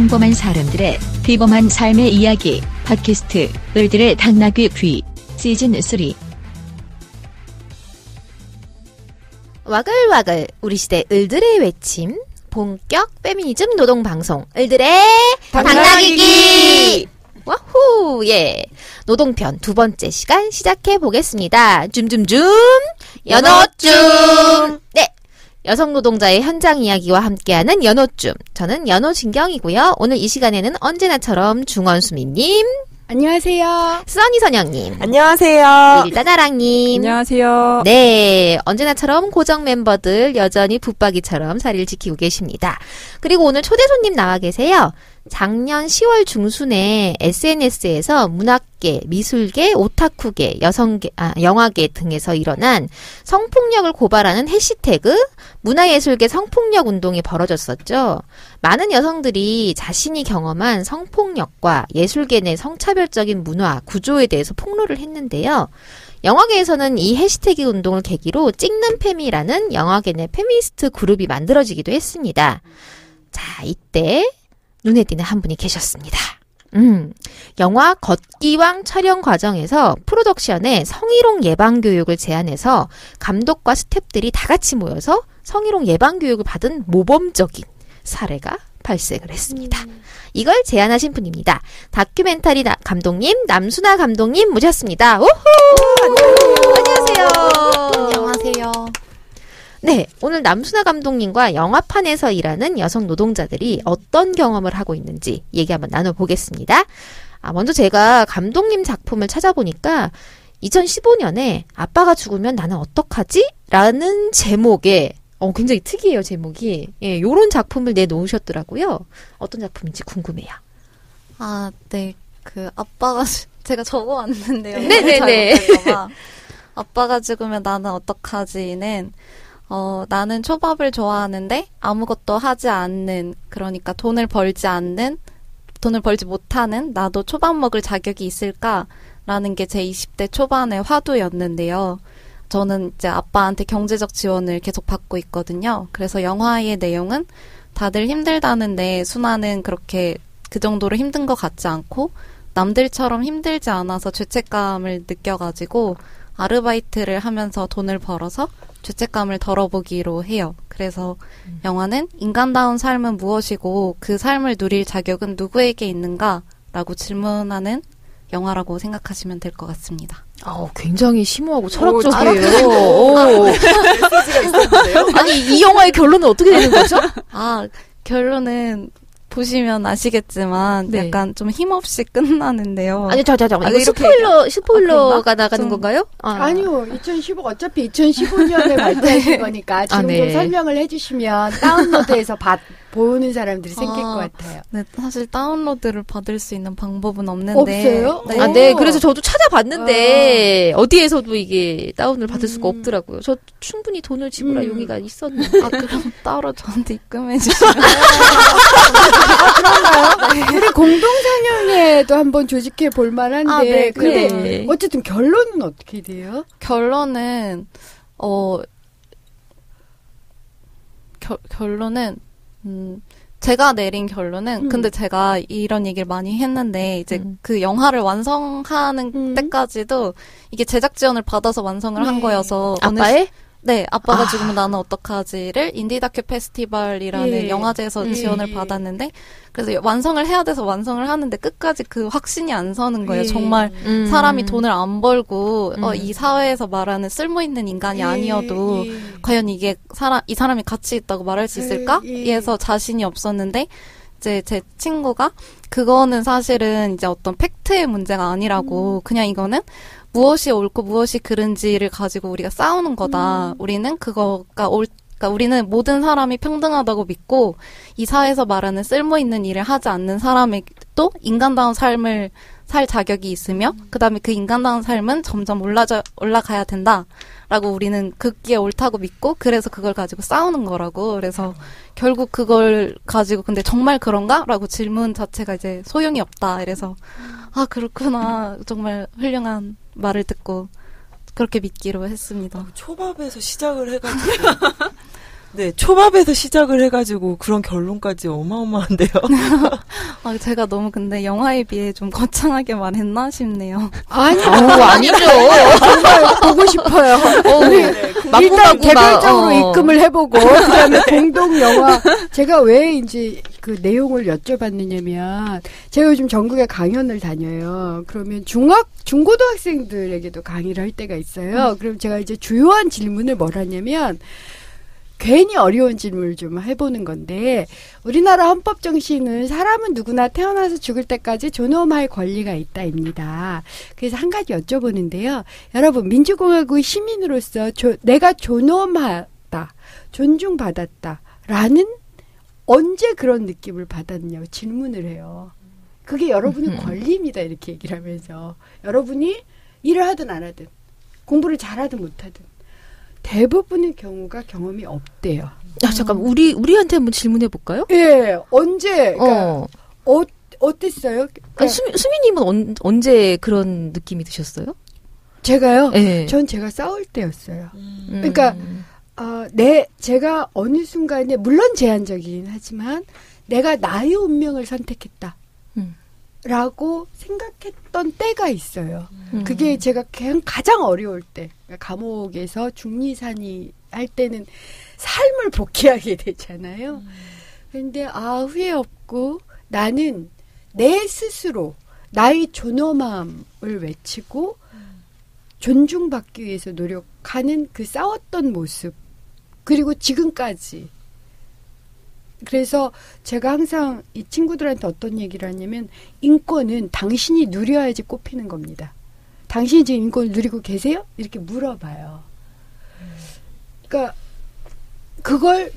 평범한 사람들의 비범한 삶의 이야기 팟캐스트 을들의 당나귀 귀 시즌3. 와글와글 우리 시대 을들의 외침 본격 페미니즘 노동방송 을들의 당나귀기 와후 예 노동편 두 번째 시간 시작해 보겠습니다. 줌줌줌 연어줌 네 여성 노동자의 현장 이야기와 함께하는 연어줌 저는 연어진경이고요. 오늘 이 시간에는 언제나처럼 중원수미님 안녕하세요. 써니선영님 안녕하세요. 일단아랑님 안녕하세요. 네 언제나처럼 고정 멤버들 여전히 붙박이처럼 자리를 지키고 계십니다. 그리고 오늘 초대 손님 나와 계세요. 작년 10월 중순에 SNS에서 문학계, 미술계, 오타쿠계, 영화계 등에서 일어난 성폭력을 고발하는 해시태그 문화예술계 성폭력 운동이 벌어졌었죠. 많은 여성들이 자신이 경험한 성폭력과 예술계 내 성차별적인 문화, 구조에 대해서 폭로를 했는데요. 영화계에서는 이 해시태그 운동을 계기로 찍는 페미라는 영화계 내 페미니스트 그룹이 만들어지기도 했습니다. 자, 이때 눈에 띄는 한 분이 계셨습니다. 영화 걷기왕 촬영 과정에서 프로덕션에 성희롱 예방교육을 제안해서 감독과 스태프들이 다 같이 모여서 성희롱 예방교육을 받은 모범적인 사례가 발생을 했습니다. 이걸 제안하신 분입니다. 다큐멘터리 감독님 남순아 감독님 모셨습니다. 우후! 안녕하세요. 안녕하세요. 네, 오늘 남순아 감독님과 영화판에서 일하는 여성 노동자들이 어떤 경험을 하고 있는지 얘기 한번 나눠보겠습니다. 먼저 제가 감독님 작품을 찾아보니까 2015년에 아빠가 죽으면 나는 어떡하지? 라는 제목의 굉장히 특이해요, 제목이. 예, 요런 작품을 내놓으셨더라고요. 어떤 작품인지 궁금해요. 네. 아빠가, 제가 적어왔는데요. 네네네. 아빠가 죽으면 나는 어떡하지는, 나는 초밥을 좋아하는데 아무것도 하지 않는, 그러니까 돈을 벌지 못하는 나도 초밥 먹을 자격이 있을까라는 게 제 20대 초반의 화두였는데요. 저는 이제 아빠한테 경제적 지원을 계속 받고 있거든요. 그래서 영화의 내용은 다들 힘들다는데 순아는 그렇게 그 정도로 힘든 것 같지 않고 남들처럼 힘들지 않아서 죄책감을 느껴가지고 아르바이트를 하면서 돈을 벌어서 죄책감을 덜어보기로 해요. 그래서 영화는 인간다운 삶은 무엇이고 그 삶을 누릴 자격은 누구에게 있는가라고 질문하는 영화라고 생각하시면 될 것 같습니다. 굉장히 심오하고 철학적이에요. 메시지가 있었는데요. 아니, 이 영화의 결론은 어떻게 되는 거죠? 결론은 보시면 아시겠지만 네. 약간 좀 힘없이 끝나는데요. 아니, 잠깐만. 이거 스포일러가 나가는 건가요? 아니요. 2015 어차피 2015년에 발표하신 거니까 지금 네. 좀 설명을 해주시면 다운로드해서 보는 사람들이 생길 것 같아요. 네, 사실 다운로드를 받을 수 있는 방법은 없는데. 없어요? 네. 네. 그래서 저도 찾아봤는데 어디에서도 이게 다운을 받을 수가 없더라고요. 저 충분히 돈을 지불할 용의가 있었는데. 그럼 따로 저한테 입금해 주시면. 그런가요? 우리 공동상영회도 한번 조직해 볼 만한데. 네, 근데 네. 어쨌든 결론은 어떻게 돼요? 결론은 결론은 제가 내린 결론은 근데 제가 이런 얘기를 많이 했는데 이제 그 영화를 완성하는 때까지도 이게 제작 지원을 받아서 완성을 한 거여서 아빠의? 네, 아빠가 죽으면 나는 어떡하지를 인디 다큐 페스티벌이라는 영화제에서 지원을 받았는데 그래서 완성을 해야 돼서 완성을 하는데 끝까지 그 확신이 안 서는 거예요. 정말 사람이 돈을 안 벌고 이 사회에서 말하는 쓸모 있는 인간이 아니어도 과연 이게 이 사람이 가치 있다고 말할 수 있을까?에서 자신이 없었는데 이제 제 친구가 그거는 사실은 이제 어떤 팩트의 문제가 아니라고 그냥 이거는 무엇이 옳고 무엇이 그른지를 가지고 우리가 싸우는 거다. 우리는 그러니까 우리는 모든 사람이 평등하다고 믿고 이 사회에서 말하는 쓸모 있는 일을 하지 않는 사람에도 인간다운 삶을 살 자격이 있으며 그다음에 그 인간다운 삶은 점점 올라가야 된다라고 우리는 그게 옳다고 믿고 그래서 그걸 가지고 싸우는 거라고. 그래서 결국 그걸 가지고 근데 정말 그런가? 라고 질문 자체가 이제 소용이 없다. 이래서 그렇구나. 정말 훌륭한 말을 듣고 그렇게 믿기로 했습니다. 초밥에서 시작을 해가지고 네, 초밥에서 시작을 해가지고 그런 결론까지 어마어마한데요. 제가 너무 근데 영화에 비해 좀 거창하게 말했나 싶네요. 아니죠. 정말 보고 싶어요. 일단 개별적으로 입금을 해보고 그다음에 공동 영화 제가 왜 이제 그 내용을 여쭤봤느냐면 제가 요즘 전국에 강연을 다녀요. 그러면 중고등학생들에게도 강의를 할 때가 있어요. 그럼 제가 이제 주요한 질문을 뭘 하냐면 괜히 어려운 질문을 좀 해보는 건데 우리나라 헌법 정신은 사람은 누구나 태어나서 죽을 때까지 존엄할 권리가 있다입니다. 그래서 한 가지 여쭤보는데요. 여러분 민주공화국의 시민으로서 내가 존엄하다, 존중받았다라는 언제 그런 느낌을 받았냐고 질문을 해요. 그게 여러분의 권리입니다. 이렇게 얘기를 하면서 여러분이 일을 하든 안 하든 공부를 잘하든 못하든 대부분의 경우가 경험이 없대요. 잠깐 우리한테 한번 질문해 볼까요? 예, 언제? 그러니까 어땠어요? 그러니까 수미님은 언제 그런 느낌이 드셨어요? 제가요? 네. 전 제가 싸울 때였어요. 그러니까 제가 어느 순간에 물론 제한적이긴 하지만 내가 나의 운명을 선택했다. 라고 생각했던 때가 있어요. 그게 제가 그냥 가장 어려울 때, 그러니까 감옥에서 중리산이 할 때는 삶을 복귀하게 되잖아요. 그런데 후회 없고 나는 내 스스로 나의 존엄함을 외치고 존중받기 위해서 노력하는 그 싸웠던 모습 그리고 지금까지 그래서 제가 항상 이 친구들한테 어떤 얘기를 하냐면 인권은 당신이 누려야지 꼽히는 겁니다. 당신이 지금 인권을 누리고 계세요? 이렇게 물어봐요. 그러니까 그걸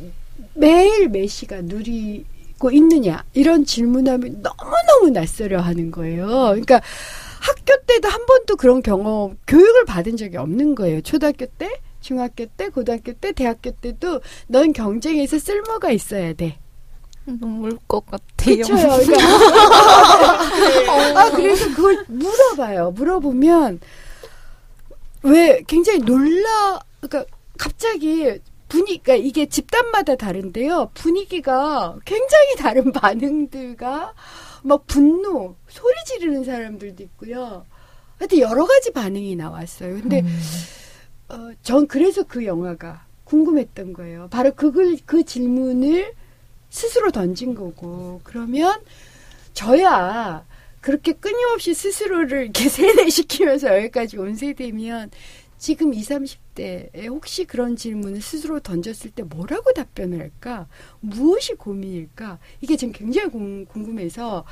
매일 매 시간 누리고 있느냐 이런 질문하면 너무너무 낯설어 하는 거예요. 그러니까 학교 때도 한 번도 그런 경험 교육을 받은 적이 없는 거예요. 초등학교 때 중학교 때, 고등학교 때, 대학교 때도 넌 경쟁에서 쓸모가 있어야 돼. 너무 울 것 같아요. 그렇죠. 그러니까 그래서 그걸 물어봐요. 물어보면 왜 굉장히 그러니까 갑자기 분위기가 이게 집단마다 다른데요. 분위기가 굉장히 다른 반응들과 막 분노, 소리 지르는 사람들도 있고요. 하여튼 여러 가지 반응이 나왔어요. 근데 전 그래서 그 영화가 궁금했던 거예요. 바로 그 질문을 스스로 던진 거고, 그러면 저야 그렇게 끊임없이 스스로를 이렇게 세뇌시키면서 여기까지 온 세대면 지금 20, 30대에 혹시 그런 질문을 스스로 던졌을 때 뭐라고 답변을 할까? 무엇이 고민일까? 이게 지금 굉장히 궁금해서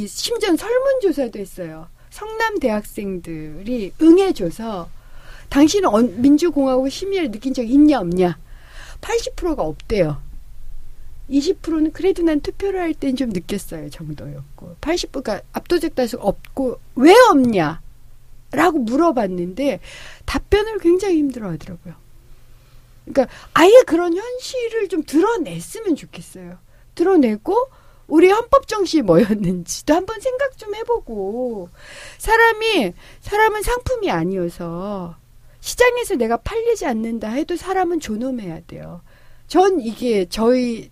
심지어 설문조사도 했어요. 성남 대학생들이 응해줘서 당신은 민주공화국 시민을 느낀 적 있냐 없냐? 80%가 없대요. 20%는 그래도 난 투표를 할 땐 좀 느꼈어요 정도였고 80%가 압도적 다수가 없고 왜 없냐? 라고 물어봤는데 답변을 굉장히 힘들어하더라고요. 그러니까 아예 그런 현실을 좀 드러냈으면 좋겠어요. 드러내고 우리 헌법 정신이 뭐였는지도 한번 생각 좀 해보고 사람은 상품이 아니어서 시장에서 내가 팔리지 않는다 해도 사람은 존엄해야 돼요. 전 이게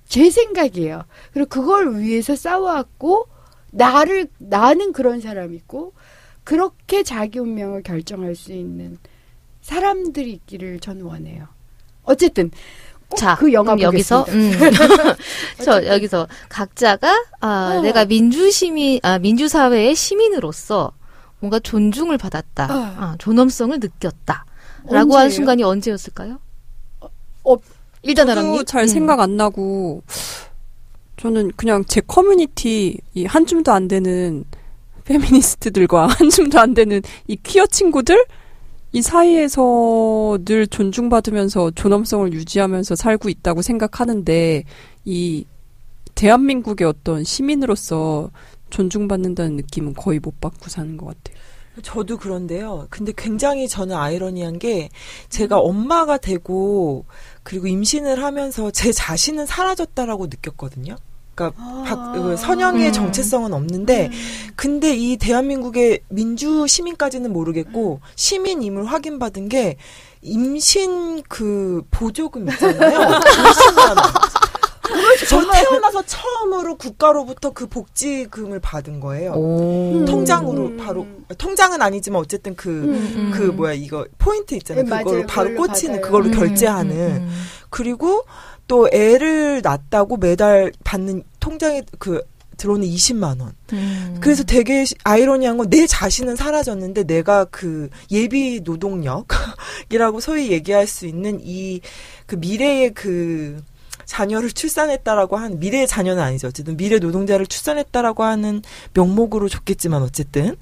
제 생각이에요. 그리고 그걸 위해서 싸워왔고 나는 그런 사람이고 그렇게 자기 운명을 결정할 수 있는 사람들이 있기를 저는 원해요. 어쨌든 자, 그 영화 여기서 여기서 각자가 내가 민주사회의 시민으로서 뭔가 존중을 받았다, 존엄성을 느꼈다라고 한 순간이 언제였을까요? 일단 저도 잘 생각 안 나고 저는 그냥 제 커뮤니티 이 한 줌도 안 되는 페미니스트들과 한 줌도 안 되는 이 퀴어 친구들 이 사이에서 늘 존중받으면서 존엄성을 유지하면서 살고 있다고 생각하는데 이 대한민국의 어떤 시민으로서 존중받는다는 느낌은 거의 못 받고 사는 것 같아요. 저도 그런데요. 근데 굉장히 저는 아이러니한 게 제가 엄마가 되고 그리고 임신을 하면서 제 자신은 사라졌다라고 느꼈거든요. 그러니까 선영의 정체성은 없는데 근데 이 대한민국의 민주 시민까지는 모르겠고 시민임을 확인받은 게 임신 그 보조금 있잖아요. 50만 원. 저 태어나서 처음으로 국가로부터 그 복지금을 받은 거예요. 통장으로 바로 통장은 아니지만 어쨌든 그 뭐야 이거 포인트 있잖아요. 네, 그걸로 맞아요. 바로 그걸로 꽂히는 받아요. 그걸로 결제하는. 그리고 또 애를 낳았다고 매달 받는 통장에 그 들어오는 20만 원. 그래서 되게 아이러니한 건 내 자신은 사라졌는데 내가 그 예비 노동력이라고 소위 얘기할 수 있는 이 그 미래의 그 자녀를 출산했다라고 한 미래의 자녀는 아니죠. 어쨌든 미래 노동자를 출산했다라고 하는 명목으로 줬겠지만 어쨌든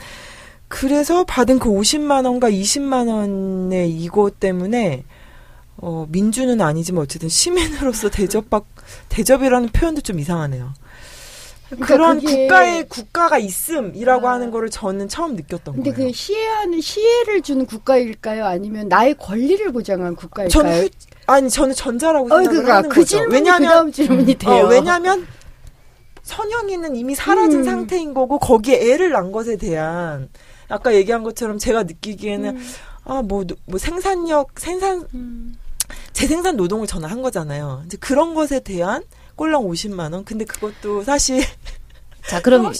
그래서 받은 그 50만 원과 20만 원의 이것 때문에 민주는 아니지만 어쨌든 시민으로서 대접이라는 표현도 좀 이상하네요. 그러니까 그런 그게 국가가 있음이라고 하는 거를 저는 처음 느꼈던 근데 거예요. 그 시혜를 주는 국가일까요? 아니면 나의 권리를 보장한 국가일까요? 저는 전자라고 생각을 그러니까 하는 그 거죠. 질문이 왜냐하면 그다음 질문이 돼요. 왜냐하면 선영이는 이미 사라진 상태인 거고 거기에 애를 낳은 것에 대한 아까 얘기한 것처럼 제가 느끼기에는 재생산 노동을 저는 한 거잖아요. 이제 그런 것에 대한 꼴랑 50만 원. 근데 그것도 사실 자, 그럼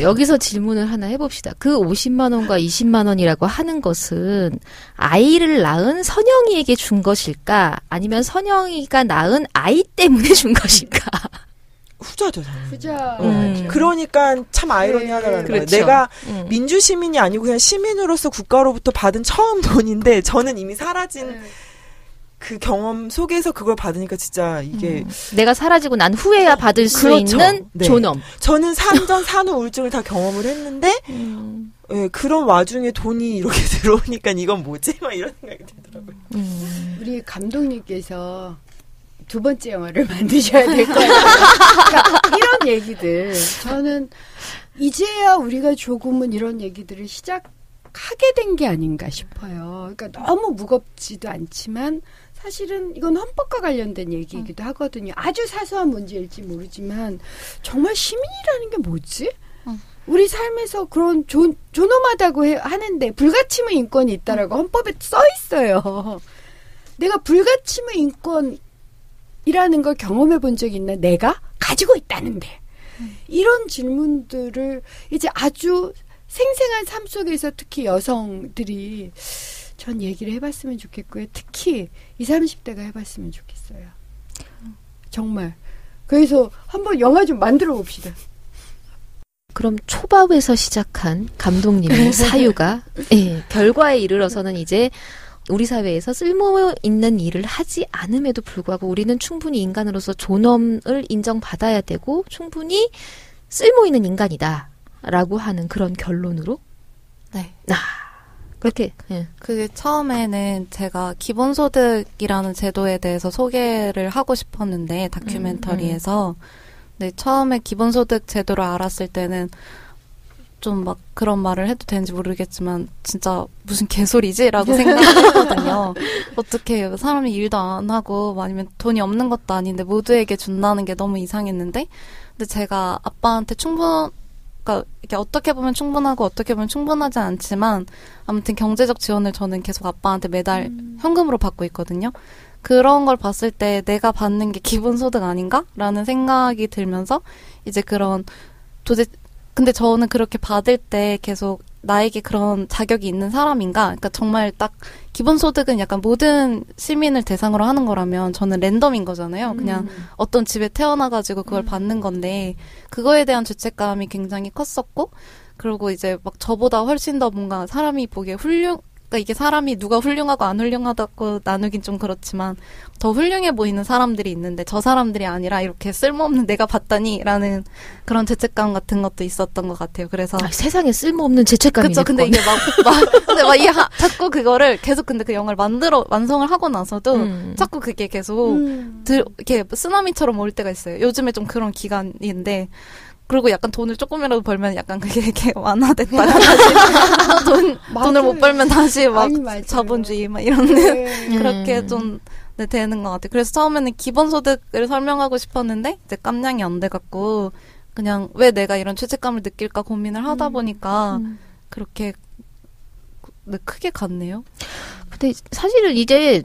여기서 질문을 하나 해봅시다. 그 50만 원과 20만 원이라고 하는 것은 아이를 낳은 선영이에게 준 것일까? 아니면 선영이가 낳은 아이 때문에 준 것일까? 후자죠, 저는. 후자. 그러니까 참 아이러니하다는 거예요. 그렇죠. 내가 민주 시민이 아니고 그냥 시민으로서 국가로부터 받은 처음 돈인데 저는 이미 사라진 그 경험 속에서 그걸 받으니까 진짜 이게 내가 사라지고 난 후에야 받을 수 그렇죠. 있는 네. 존엄. 저는 산전 산후 우울증을 다 경험을 했는데 예, 그런 와중에 돈이 이렇게 들어오니까 이건 뭐지? 막 이런 생각이 들더라고요. 우리 감독님께서 두 번째 영화를 만드셔야 될 것 같아요. 그러니까 이런 얘기들 저는 이제야 우리가 조금은 이런 얘기들을 시작하게 된 게 아닌가 싶어요. 그러니까 너무 무겁지도 않지만 사실은 이건 헌법과 관련된 얘기이기도 하거든요. 아주 사소한 문제일지 모르지만 정말 시민이라는 게 뭐지? 우리 삶에서 그런 존엄하다고 하는데 불가침의 인권이 있다라고 헌법에 써 있어요. 내가 불가침의 인권이라는 걸 경험해 본 적이 있나? 내가 가지고 있다는데. 이런 질문들을 이제 아주 생생한 삶 속에서 특히 여성들이 전 얘기를 해봤으면 좋겠고요. 특히 20, 30대가 해봤으면 좋겠어요. 정말. 그래서 한번 영화 좀 만들어 봅시다. 그럼 초밥에서 시작한 감독님의 사유가 결과에 이르러서는 이제 우리 사회에서 쓸모 있는 일을 하지 않음에도 불구하고 우리는 충분히 인간으로서 존엄을 인정받아야 되고 충분히 쓸모 있는 인간이다라고 하는 그런 결론으로 네. 그렇게. 그게 처음에는 제가 기본소득이라는 제도에 대해서 소개를 하고 싶었는데 다큐멘터리에서 네, 처음에 기본소득 제도를 알았을 때는 좀 막 그런 말을 해도 되는지 모르겠지만 진짜 무슨 개소리지라고 생각했거든요. 어떻게 사람이 일도 안 하고 아니면 돈이 없는 것도 아닌데 모두에게 준다는 게 너무 이상했는데 근데 제가 아빠한테 그러니까 이게 어떻게 보면 충분하고 어떻게 보면 충분하지 않지만 아무튼 경제적 지원을 저는 계속 아빠한테 매달 현금으로 받고 있거든요. 그런 걸 봤을 때 내가 받는 게 기본소득 아닌가라는 생각이 들면서 이제 그런 근데 저는 그렇게 받을 때 계속 나에게 그런 자격이 있는 사람인가? 그러니까 정말 딱 기본소득은 약간 모든 시민을 대상으로 하는 거라면 저는 랜덤인 거잖아요. 그냥 어떤 집에 태어나가지고 그걸 받는 건데 그거에 대한 죄책감이 굉장히 컸었고 그리고 이제 막 저보다 훨씬 더 뭔가 사람이 보기에 그러니까 이게 사람이 누가 훌륭하고 안 훌륭하다고 나누긴 좀 그렇지만 더 훌륭해 보이는 사람들이 있는데 저 사람들이 아니라 이렇게 쓸모없는 내가 봤다니라는 그런 죄책감 같은 것도 있었던 것 같아요. 그래서 세상에 쓸모없는 죄책감이 그렇죠. 근데 이게 근데 막 자꾸 그거를 계속 근데 그 영화를 완성을 하고 나서도 자꾸 그게 계속 이렇게 쓰나미처럼 올 때가 있어요. 요즘에 좀 그런 기간인데. 그리고 약간 돈을 조금이라도 벌면 약간 그게 이렇게 완화됐다가 다시 돈을 못 벌면 다시 막 자본주의 막 이런 그렇게 좀 되는 것 같아요. 그래서 처음에는 기본소득을 설명하고 싶었는데 이제 깜냥이 안 돼갖고 그냥 왜 내가 이런 죄책감을 느낄까 고민을 하다 보니까 그렇게 크게 갔네요. 근데 사실은 이제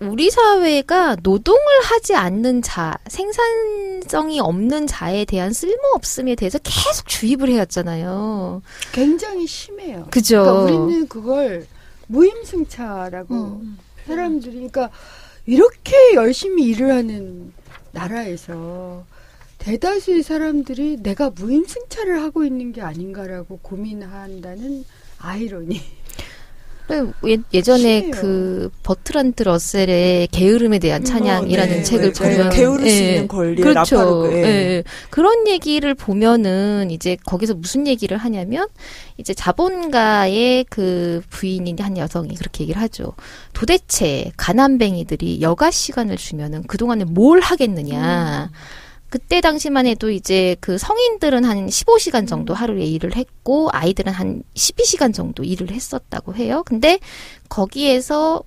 우리 사회가 노동을 하지 않는 자, 생산성이 없는 자에 대한 쓸모없음에 대해서 계속 주입을 해왔잖아요. 굉장히 심해요. 그죠? 그러니까 우리는 그걸 무임승차라고 사람들이 그러니까 이렇게 열심히 일을 하는 나라에서 대다수의 사람들이 내가 무임승차를 하고 있는 게 아닌가라고 고민한다는 아이러니. 예전에 심해요. 그 버트란트 러셀의 게으름에 대한 찬양이라는 네, 책을 네, 보면 게으를 수 있는 권리의 그렇죠. 라파르그. 예. 그런 얘기를 보면은 이제 거기서 무슨 얘기를 하냐면 이제 자본가의 그 부인인 한 여성이 그렇게 얘기를 하죠. 도대체 가난뱅이들이 여가 시간을 주면은 그동안에 뭘 하겠느냐. 그때 당시만 해도 이제 그 성인들은 한 15시간 정도 하루에 일을 했고 아이들은 한 12시간 정도 일을 했었다고 해요. 근데 거기에서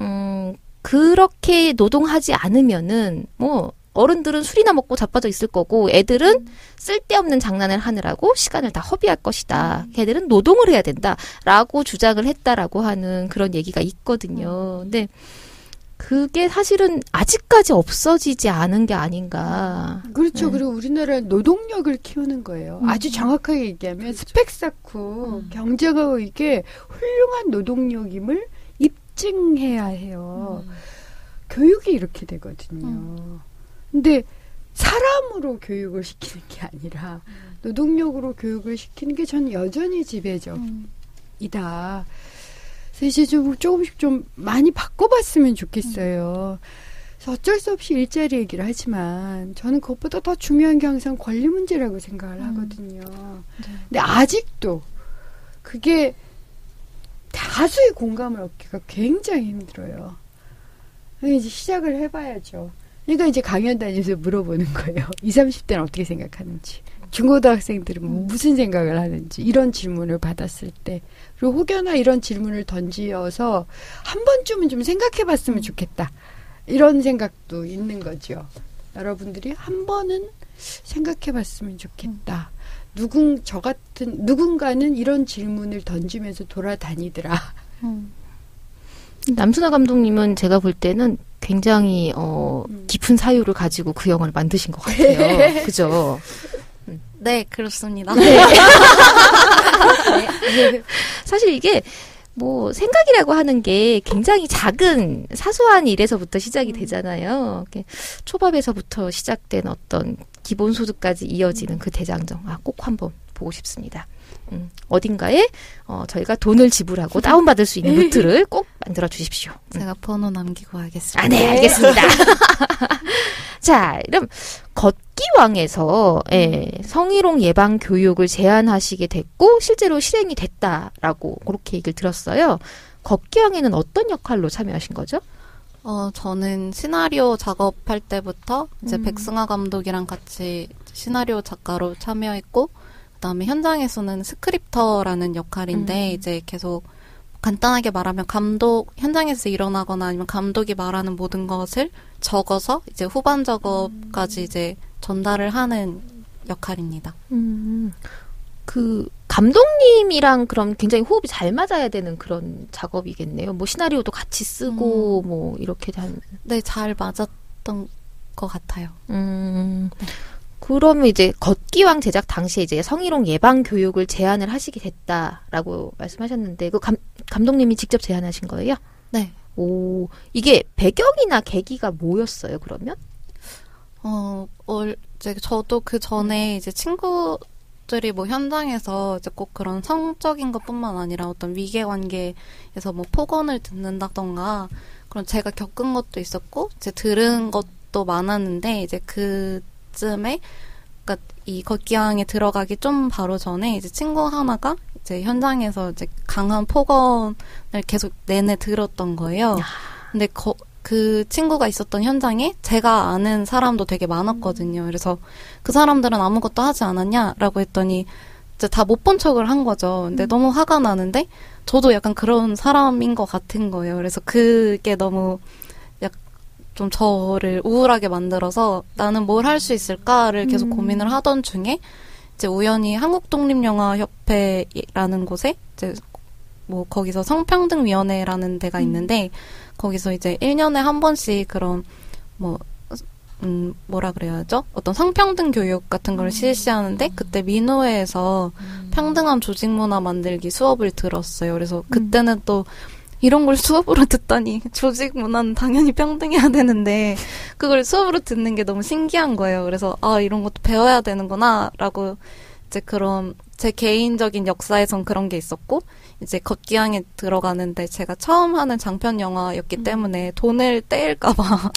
그렇게 노동하지 않으면은 뭐 어른들은 술이나 먹고 자빠져 있을 거고 애들은 쓸데없는 장난을 하느라고 시간을 다 허비할 것이다. 걔들은 노동을 해야 된다라고 주장을 했다라고 하는 그런 얘기가 있거든요. 근데 그게 사실은 아직까지 없어지지 않은 게 아닌가. 그렇죠. 네. 그리고 우리나라는 노동력을 키우는 거예요. 아주 정확하게 얘기하면 스펙 쌓고 경쟁하고 이게 훌륭한 노동력임을 입증해야 해요. 교육이 이렇게 되거든요. 근데 사람으로 교육을 시키는 게 아니라 노동력으로 교육을 시키는 게 저는 여전히 지배적이다. 그래서 이제 조금씩 좀 많이 바꿔봤으면 좋겠어요. 그래서 어쩔 수 없이 일자리 얘기를 하지만 저는 그것보다 더 중요한 게 항상 권리 문제라고 생각을 하거든요. 근데 아직도 그게 다수의 공감을 얻기가 굉장히 힘들어요. 그러니까 이제 시작을 해봐야죠. 그러니까 이제 강연 다니면서 물어보는 거예요. 20, 30대는 어떻게 생각하는지. 중고등학생들은 무슨 생각을 하는지 이런 질문을 받았을 때 그리고 혹여나 이런 질문을 던지어서 한 번쯤은 좀 생각해봤으면 좋겠다 이런 생각도 있는 거죠. 여러분들이 한 번은 생각해봤으면 좋겠다. 누군가는 이런 질문을 던지면서 돌아다니더라. 남순아 감독님은 제가 볼 때는 굉장히 깊은 사유를 가지고 그 영화를 만드신 것 같아요. 그죠? 네, 그렇습니다. 네. 사실 이게 뭐 생각이라고 하는 게 굉장히 작은 사소한 일에서부터 시작이 되잖아요. 초밥에서부터 시작된 어떤 기본소득까지 이어지는 그 대장정. 꼭 한번 보고 싶습니다. 어딘가에 저희가 돈을 지불하고 다운받을 수 있는 루트를 꼭 만들어 주십시오. 제가 번호 남기고 하겠습니다. 네, 알겠습니다. 자, 그럼 걷기왕에서 성희롱 예방 교육을 제안하시게 됐고 실제로 실행이 됐다라고 그렇게 얘기를 들었어요. 걷기왕에는 어떤 역할로 참여하신 거죠? 저는 시나리오 작업할 때부터 이제 백승아 감독이랑 같이 시나리오 작가로 참여했고 그다음에 현장에서는 스크립터라는 역할인데 이제 계속 간단하게 말하면 현장에서 일어나거나 아니면 감독이 말하는 모든 것을 적어서 이제 후반 작업까지 이제 전달을 하는 역할입니다. 그 감독님이랑 그럼 굉장히 호흡이 잘 맞아야 되는 그런 작업이겠네요. 뭐 시나리오도 같이 쓰고 뭐 이렇게 네, 잘 맞았던 것 같아요. 그러면 이제 걷기왕 제작 당시에 이제 성희롱 예방 교육을 제안을 하시게 됐다라고 말씀하셨는데 그 감독님이 직접 제안하신 거예요? 네. 오, 이게 배경이나 계기가 뭐였어요, 그러면? 이제 저도 그 전에 이제 친구들이 뭐 현장에서 이제 꼭 그런 성적인 것뿐만 아니라 어떤 위계 관계에서 뭐 폭언을 듣는다던가 그런 제가 겪은 것도 있었고 이제 들은 것도 많았는데 이제 그쯤에 그러니까 이 걷기왕에 들어가기 좀 바로 전에 이제 친구 하나가 이제 현장에서 이제 강한 폭언을 계속 내내 들었던 거예요. 근데 그 친구가 있었던 현장에 제가 아는 사람도 되게 많았거든요. 그래서 그 사람들은 아무것도 하지 않았냐라고 했더니 이제 다 못 본 척을 한 거죠. 근데 너무 화가 나는데 저도 약간 그런 사람인 것 같은 거예요. 그래서 그게 너무 좀 저를 우울하게 만들어서 나는 뭘 할 수 있을까를 계속 고민을 하던 중에 이제 우연히 한국독립영화협회라는 곳에 이제 뭐 거기서 성평등위원회라는 데가 있는데 거기서 이제 1년에 한 번씩 그런 뭐 뭐라 그래야죠? 어떤 성평등 교육 같은 걸 실시하는데 그때 민우회에서 평등한 조직 문화 만들기 수업을 들었어요. 그래서 그때는 또 이런 걸 수업으로 듣다니 조직 문화는 당연히 평등해야 되는데 그걸 수업으로 듣는 게 너무 신기한 거예요. 그래서 이런 것도 배워야 되는구나라고 이제 그런 제 개인적인 역사에선 그런 게 있었고 이제 걷기왕에 들어가는데 제가 처음 하는 장편 영화였기 때문에 돈을 떼일까봐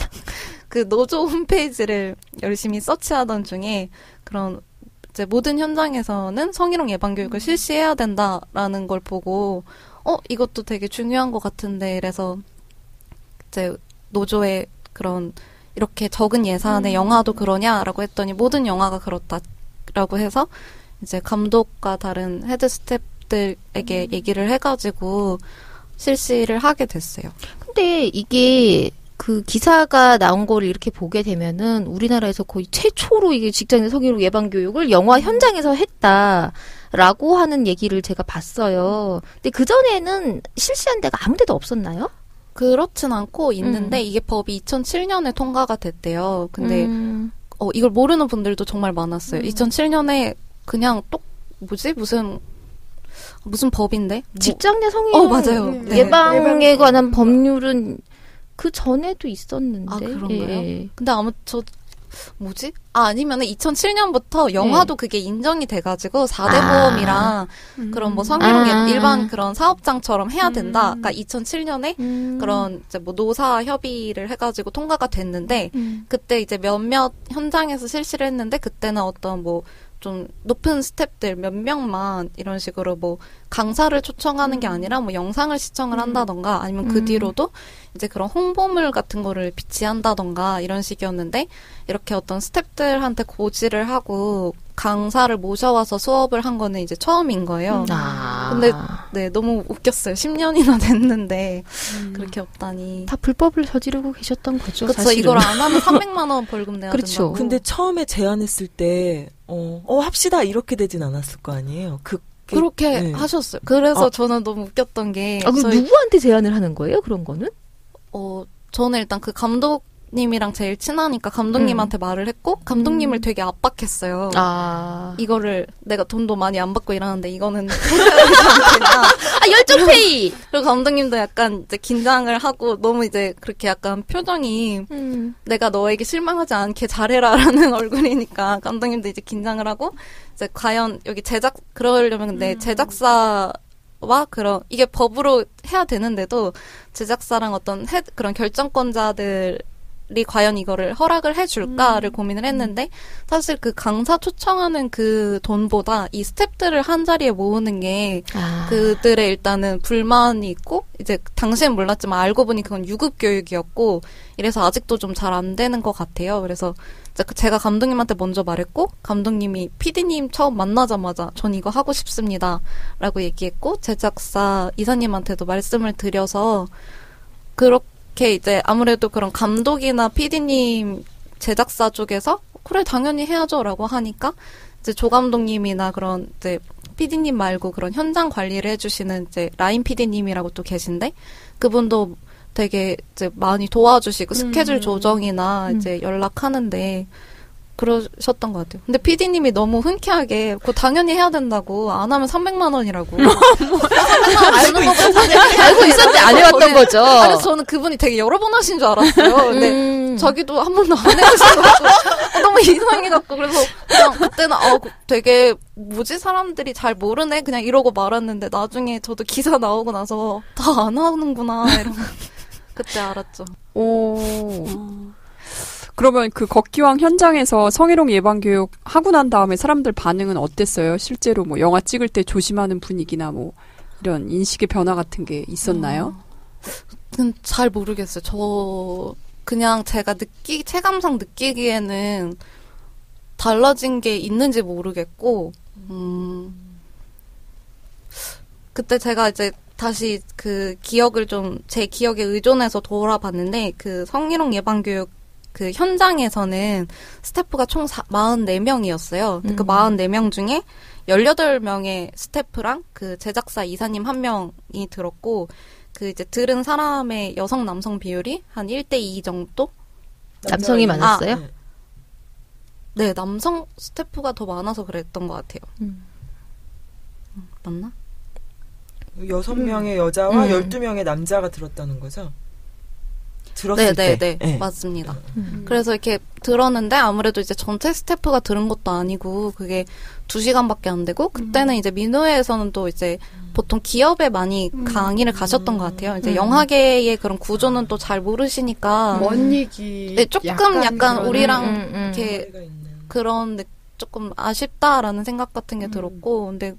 그 노조 홈페이지를 열심히 서치하던 중에 그런 이제 모든 현장에서는 성희롱 예방 교육을 실시해야 된다라는 걸 보고 이것도 되게 중요한 것 같은데 이래서 이제 노조의 그런 이렇게 적은 예산의 영화도 그러냐라고 했더니 모든 영화가 그렇다라고 해서 이제 감독과 다른 헤드 스태프들에게 얘기를 해가지고 실시를 하게 됐어요. 근데 이게 그 기사가 나온 거를 이렇게 보게 되면은 우리나라에서 거의 최초로 이게 직장인 성희롱 예방 교육을 영화 현장에서 했다라고 하는 얘기를 제가 봤어요. 근데 그 전에는 실시한 데가 아무 데도 없었나요? 그렇진 않고 있는데 이게 법이 2007년에 통과가 됐대요. 근데 이걸 모르는 분들도 정말 많았어요. 2007년에 그냥 무슨 법인데? 직장 내 성희롱 맞아요. 예방에 관한 법률은 그 전에도 있었는데. 그런가요? 예. 근데 아니면은 2007년부터 영화도 그게 인정이 돼가지고 4대 보험이랑 그런 뭐 성희롱 일반 그런 사업장처럼 해야 된다. 그러니까 2007년에 그런 이제 뭐 노사 협의를 해가지고 통과가 됐는데 그때 이제 몇몇 현장에서 실시를 했는데 그때는 어떤 뭐 좀 높은 스태프들 몇 명만 이런 식으로 뭐 강사를 초청하는 게 아니라 뭐 영상을 시청을 한다던가 아니면 그 뒤로도 이제 그런 홍보물 같은 거를 비치한다던가 이런 식이었는데 이렇게 어떤 스태프들한테 고지를 하고 강사를 모셔와서 수업을 한 거는 이제 처음인 거예요. 근데 네, 너무 웃겼어요. 10년이나 됐는데 그렇게 없다니. 다 불법을 저지르고 계셨던 거죠. 그렇죠. 사실은. 이걸 안 하면 300만 원 벌금 내야 그렇죠. 된다고. 근데 처음에 제안했을 때 합시다 이렇게 되진 않았을 거 아니에요. 그렇게 하셨어요. 그래서 저는 너무 웃겼던 게 그럼 누구한테 제안을 하는 거예요? 그런 거는? 저는 일단 그 감독님이랑 제일 친하니까 감독님한테 말을 했고 감독님을 되게 압박했어요. 이거를 내가 돈도 많이 안 받고 일하는데 이거는 열정 페이. 그리고 감독님도 약간 이제 긴장을 하고 너무 이제 그렇게 약간 표정이 내가 너에게 실망하지 않게 잘해라라는 얼굴이니까 감독님도 이제 긴장을 하고 이제 과연 여기 그러려면 근데 제작사 이게 법으로 해야 되는데도 제작사랑 어떤 그런 결정권자들이 과연 이거를 허락을 해줄까를 고민을 했는데 사실 그 강사 초청하는 그 돈보다 이 스태프들을 한 자리에 모으는 게 그들의 일단은 불만이 있고 이제 당시엔 몰랐지만 알고 보니 그건 유급 교육이었고 이래서 아직도 좀 잘 안 되는 것 같아요. 그래서 제가 감독님한테 먼저 말했고 감독님이 PD님 처음 만나자마자 전 이거 하고 싶습니다 라고 얘기했고 제작사 이사님한테도 말씀을 드려서 그렇게 이제 아무래도 그런 감독이나 PD님 제작사 쪽에서 그래 당연히 해야죠 라고 하니까 이제 조 감독님이나 그런 이제 PD님 말고 그런 현장 관리를 해주시는 이제 라인 PD님이라고 또 계신데 그분도 되게 이제 많이 도와주시고 스케줄 조정이나 이제 연락하는데 그러셨던 것 같아요. 근데 PD님이 너무 흔쾌하게 그거 당연히 해야 된다고 안 하면 300만 원이라고. 알고 있었는데 안 해왔던 거죠. 그래서 저는 그분이 되게 여러 번 하신 줄 알았어요. 근데 자기도 한 번도 안 해보신 것 같고 너무 이상해갖고 그래서 그냥 그때는 되게 뭐지 사람들이 잘 모르네 그냥 이러고 말았는데 나중에 저도 기사 나오고 나서 다 안 하는구나 이러고 그때 알았죠. 그러면 그 걷기왕 현장에서 성희롱 예방 교육 하고 난 다음에 사람들 반응은 어땠어요? 실제로 뭐 영화 찍을 때 조심하는 분위기나 뭐 이런 인식의 변화 같은 게 있었나요? 잘 모르겠어요. 저 그냥 제가 체감상 느끼기에는 달라진 게 있는지 모르겠고 그때 제가 이제 다시 그 기억을 좀 제 기억에 의존해서 돌아봤는데 그 성희롱 예방 교육 그 현장에서는 스태프가 총 44명이었어요. 그 44명 중에 18명의 스태프랑 그 제작사 이사님 1명이 들었고, 그 이제 들은 사람의 여성 남성 비율이 한 1대2 정도? 남성이 많았어요? 네, 남성 스태프가 더 많아서 그랬던 것 같아요. 맞나? 6명의 여자와 12명의 남자가 들었다는 거죠? 들었을 때. 네, 맞습니다. 그래서 이렇게 들었는데 아무래도 이제 전체 스태프가 들은 것도 아니고 그게 2시간밖에 안 되고 그때는 이제 민우회에서는 또 이제 보통 기업에 많이 강의를 가셨던 것 같아요. 이제 영화계의 그런 구조는 또 잘 모르시니까 먼 얘기. 네, 조금 약간 우리랑 이렇게 그런 조금 아쉽다라는 생각 같은 게 들었고, 근데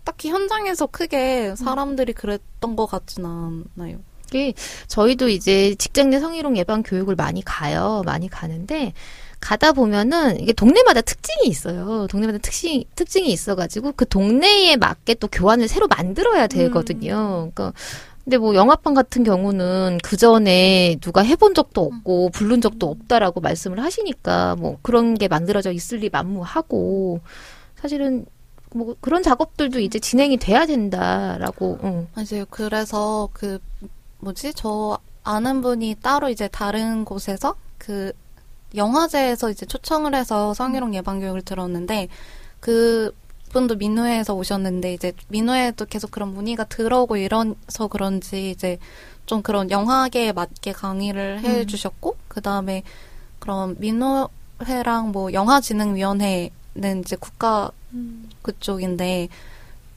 딱히 현장에서 크게 사람들이 그랬던 것 같진 않아요. 저희도 이제 직장 내 성희롱 예방 교육을 많이 가요. 많이 가는데 가다 보면은 이게 동네마다 특징이 있어요. 동네마다 특징이 있어가지고 그 동네에 맞게 또 교환을 새로 만들어야 되거든요. 그러니까 근데 뭐 영화판 같은 경우는 그 전에 누가 해본 적도 없고 부른 적도 없다라고 말씀을 하시니까 뭐 그런 게 만들어져 있을 리 만무하고 사실은 뭐 그런 작업들도 이제 진행이 돼야 된다라고. 맞아요. 그래서 저 아는 분이 따로 이제 다른 곳에서 그 영화제에서 이제 초청을 해서 성희롱 예방 교육을 들었는데 그 분도 민우회에서 오셨는데 이제 민우회에도 계속 그런 문의가 들어오고 이래서 그런지 이제 좀 그런 영화계에 맞게 강의를 해주셨고 그 다음에 그런 민우회랑 뭐 영화진흥위원회는 이제 국가 그쪽인데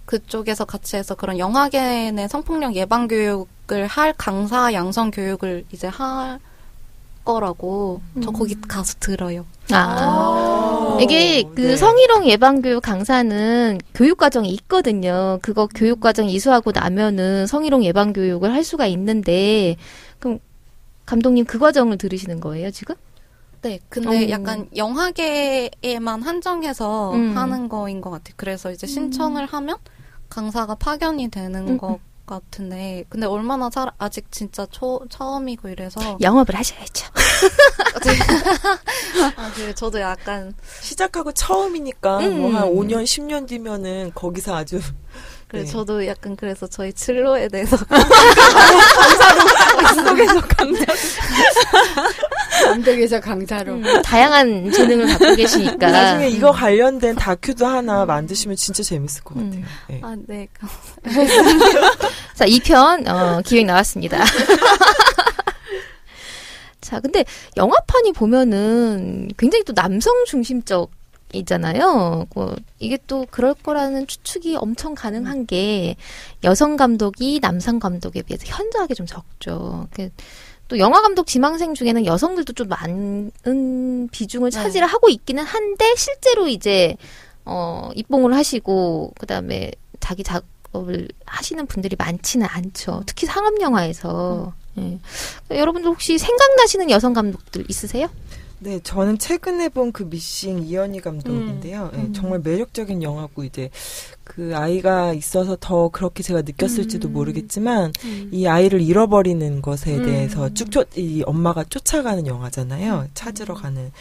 그쪽에서 같이 해서 그런 영화계 내 성폭력 예방 교육을 할 강사 양성 교육을 이제 할 거라고 저 거기 가서 들어요. 이게 그 성희롱 예방 교육 강사는 교육 과정이 있거든요. 그거 교육 과정 이수하고 나면은 성희롱 예방 교육을 할 수가 있는데 그럼 감독님 그 과정을 들으시는 거예요, 지금? 네, 근데 약간 영화계에만 한정해서 하는 거인 것 같아요. 그래서 이제 신청을 하면 강사가 파견이 되는 것 같은데, 근데 얼마나 아직 진짜 처음이고 이래서. 영업을 하셔야죠. 저도 약간. 시작하고 처음이니까, 뭐 한 5년, 10년 뒤면은 거기서 아주. 그래, 저도 약간 그래서 저희 진로에 대해서. 감독에서 강사. 감독에서 강사로. 다양한 재능을 갖고 계시니까. 나중에 이거 관련된 다큐도 하나 만드시면 진짜 재밌을 것 같아요. 네. 네. 자, 2편, 기획 나왔습니다. 자, 근데 영화판이 보면은 굉장히 또 남성 중심적 있잖아요. 이게 또 그럴 거라는 추측이 엄청 가능한 게 여성 감독이 남성 감독에 비해서 현저하게 좀 적죠. 또 영화 감독 지망생 중에는 여성들도 좀 많은 비중을 차지를 하고 있기는 한데 실제로 이제 입봉을 하시고 그다음에 자기 작업을 하시는 분들이 많지는 않죠. 특히 상업 영화에서. 예. 여러분들 혹시 생각나시는 여성 감독들 있으세요? 네, 저는 최근에 본 그 미싱 이현희 감독인데요. 네, 정말 매력적인 영화고 이제 그 아이가 있어서 더 그렇게 제가 느꼈을지도 모르겠지만 이 아이를 잃어버리는 것에 대해서 이 엄마가 쫓아가는 영화잖아요. 찾으러 가는.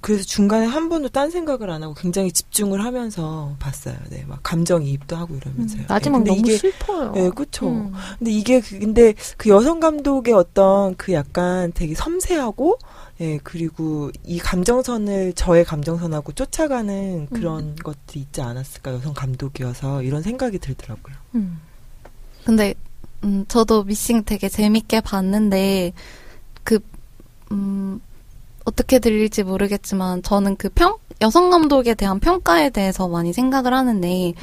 그래서 중간에 한 번도 딴 생각을 안 하고 굉장히 집중을 하면서 봤어요. 네, 막 감정이입도 하고 이러면서요. 마지막 네, 너무 슬퍼요. 네, 그렇죠. 근데 그 여성 감독의 어떤 그 약간 되게 섬세하고 예, 그리고 이 감정선을 저의 감정선하고 쫓아가는 그런 것들이 있지 않았을까, 여성 감독이어서 이런 생각이 들더라고요. 근데 저도 미싱 되게 재밌게 봤는데 어떻게 들릴지 모르겠지만 저는 여성 감독에 대한 평가에 대해서 많이 생각을 하는데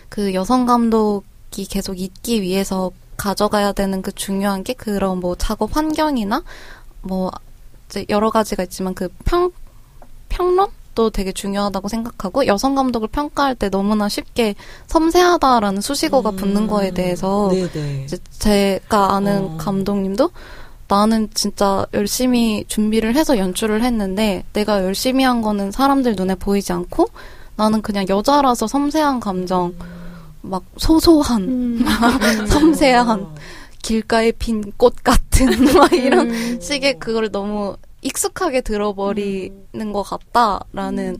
그 여성 감독이 계속 있기 위해서 가져가야 되는 그 중요한 게 그런 뭐 작업 환경이나 뭐 이제 여러 가지가 있지만 그 평론도 되게 중요하다고 생각하고 여성 감독을 평가할 때 너무나 쉽게 섬세하다라는 수식어가 붙는 거에 대해서 이제 제가 아는 감독님도 나는 진짜 열심히 준비를 해서 연출을 했는데 내가 열심히 한 거는 사람들 눈에 보이지 않고 나는 그냥 여자라서 섬세한 감정 막 소소한 섬세한 길가에 핀 꽃 같은 막 이런 식의 그걸 너무 익숙하게 들어버리는 것 같다라는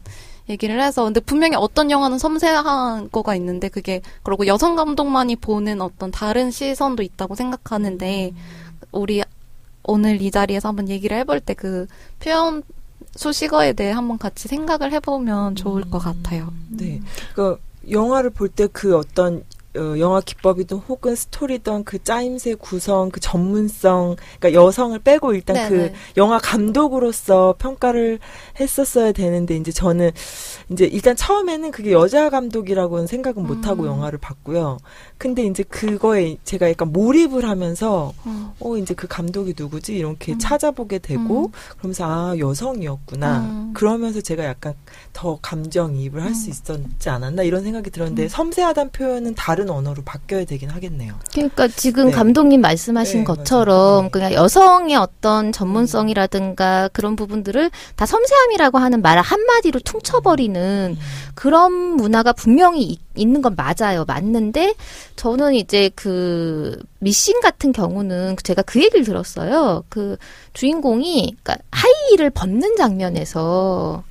얘기를 해서 근데 분명히 어떤 영화는 섬세한 거가 있는데 그게 그리고 여성 감독만이 보는 어떤 다른 시선도 있다고 생각하는데 우리 오늘 이 자리에서 한번 얘기를 해볼 때 그 표현 수식어에 대해 한번 같이 생각을 해보면 좋을 것 같아요. 네, 그 영화를 볼 때 그 어떤 영화 기법이든 혹은 스토리든 그 짜임새 구성, 그 전문성, 그러니까 여성을 빼고 일단 네네. 그 영화 감독으로서 평가를 했었어야 되는데 이제 저는 이제 일단 처음에는 그게 여자 감독이라고는 생각은 못 하고 영화를 봤고요. 근데 이제 그거에 제가 약간 몰입을 하면서 이제 그 감독이 누구지 이렇게 찾아보게 되고 그러면서 아 여성이었구나. 그러면서 제가 약간 더 감정이입을 할 수 있었지 않았나 이런 생각이 들었는데 섬세하다는 표현은 다른 언어로 바뀌어야 되긴 하겠네요. 그러니까 지금 네. 감독님 말씀하신 네, 것처럼 맞아요. 그냥 여성의 어떤 전문성이라든가 그런 부분들을 다 섬세함이라고 하는 말 한마디로 퉁쳐버리는 그런 문화가 분명히 있는 건 맞아요. 맞는데 저는 이제 그 미싱 같은 경우는 제가 그 얘기를 들었어요. 그 주인공이 그러니까 하이힐을 벗는 장면에서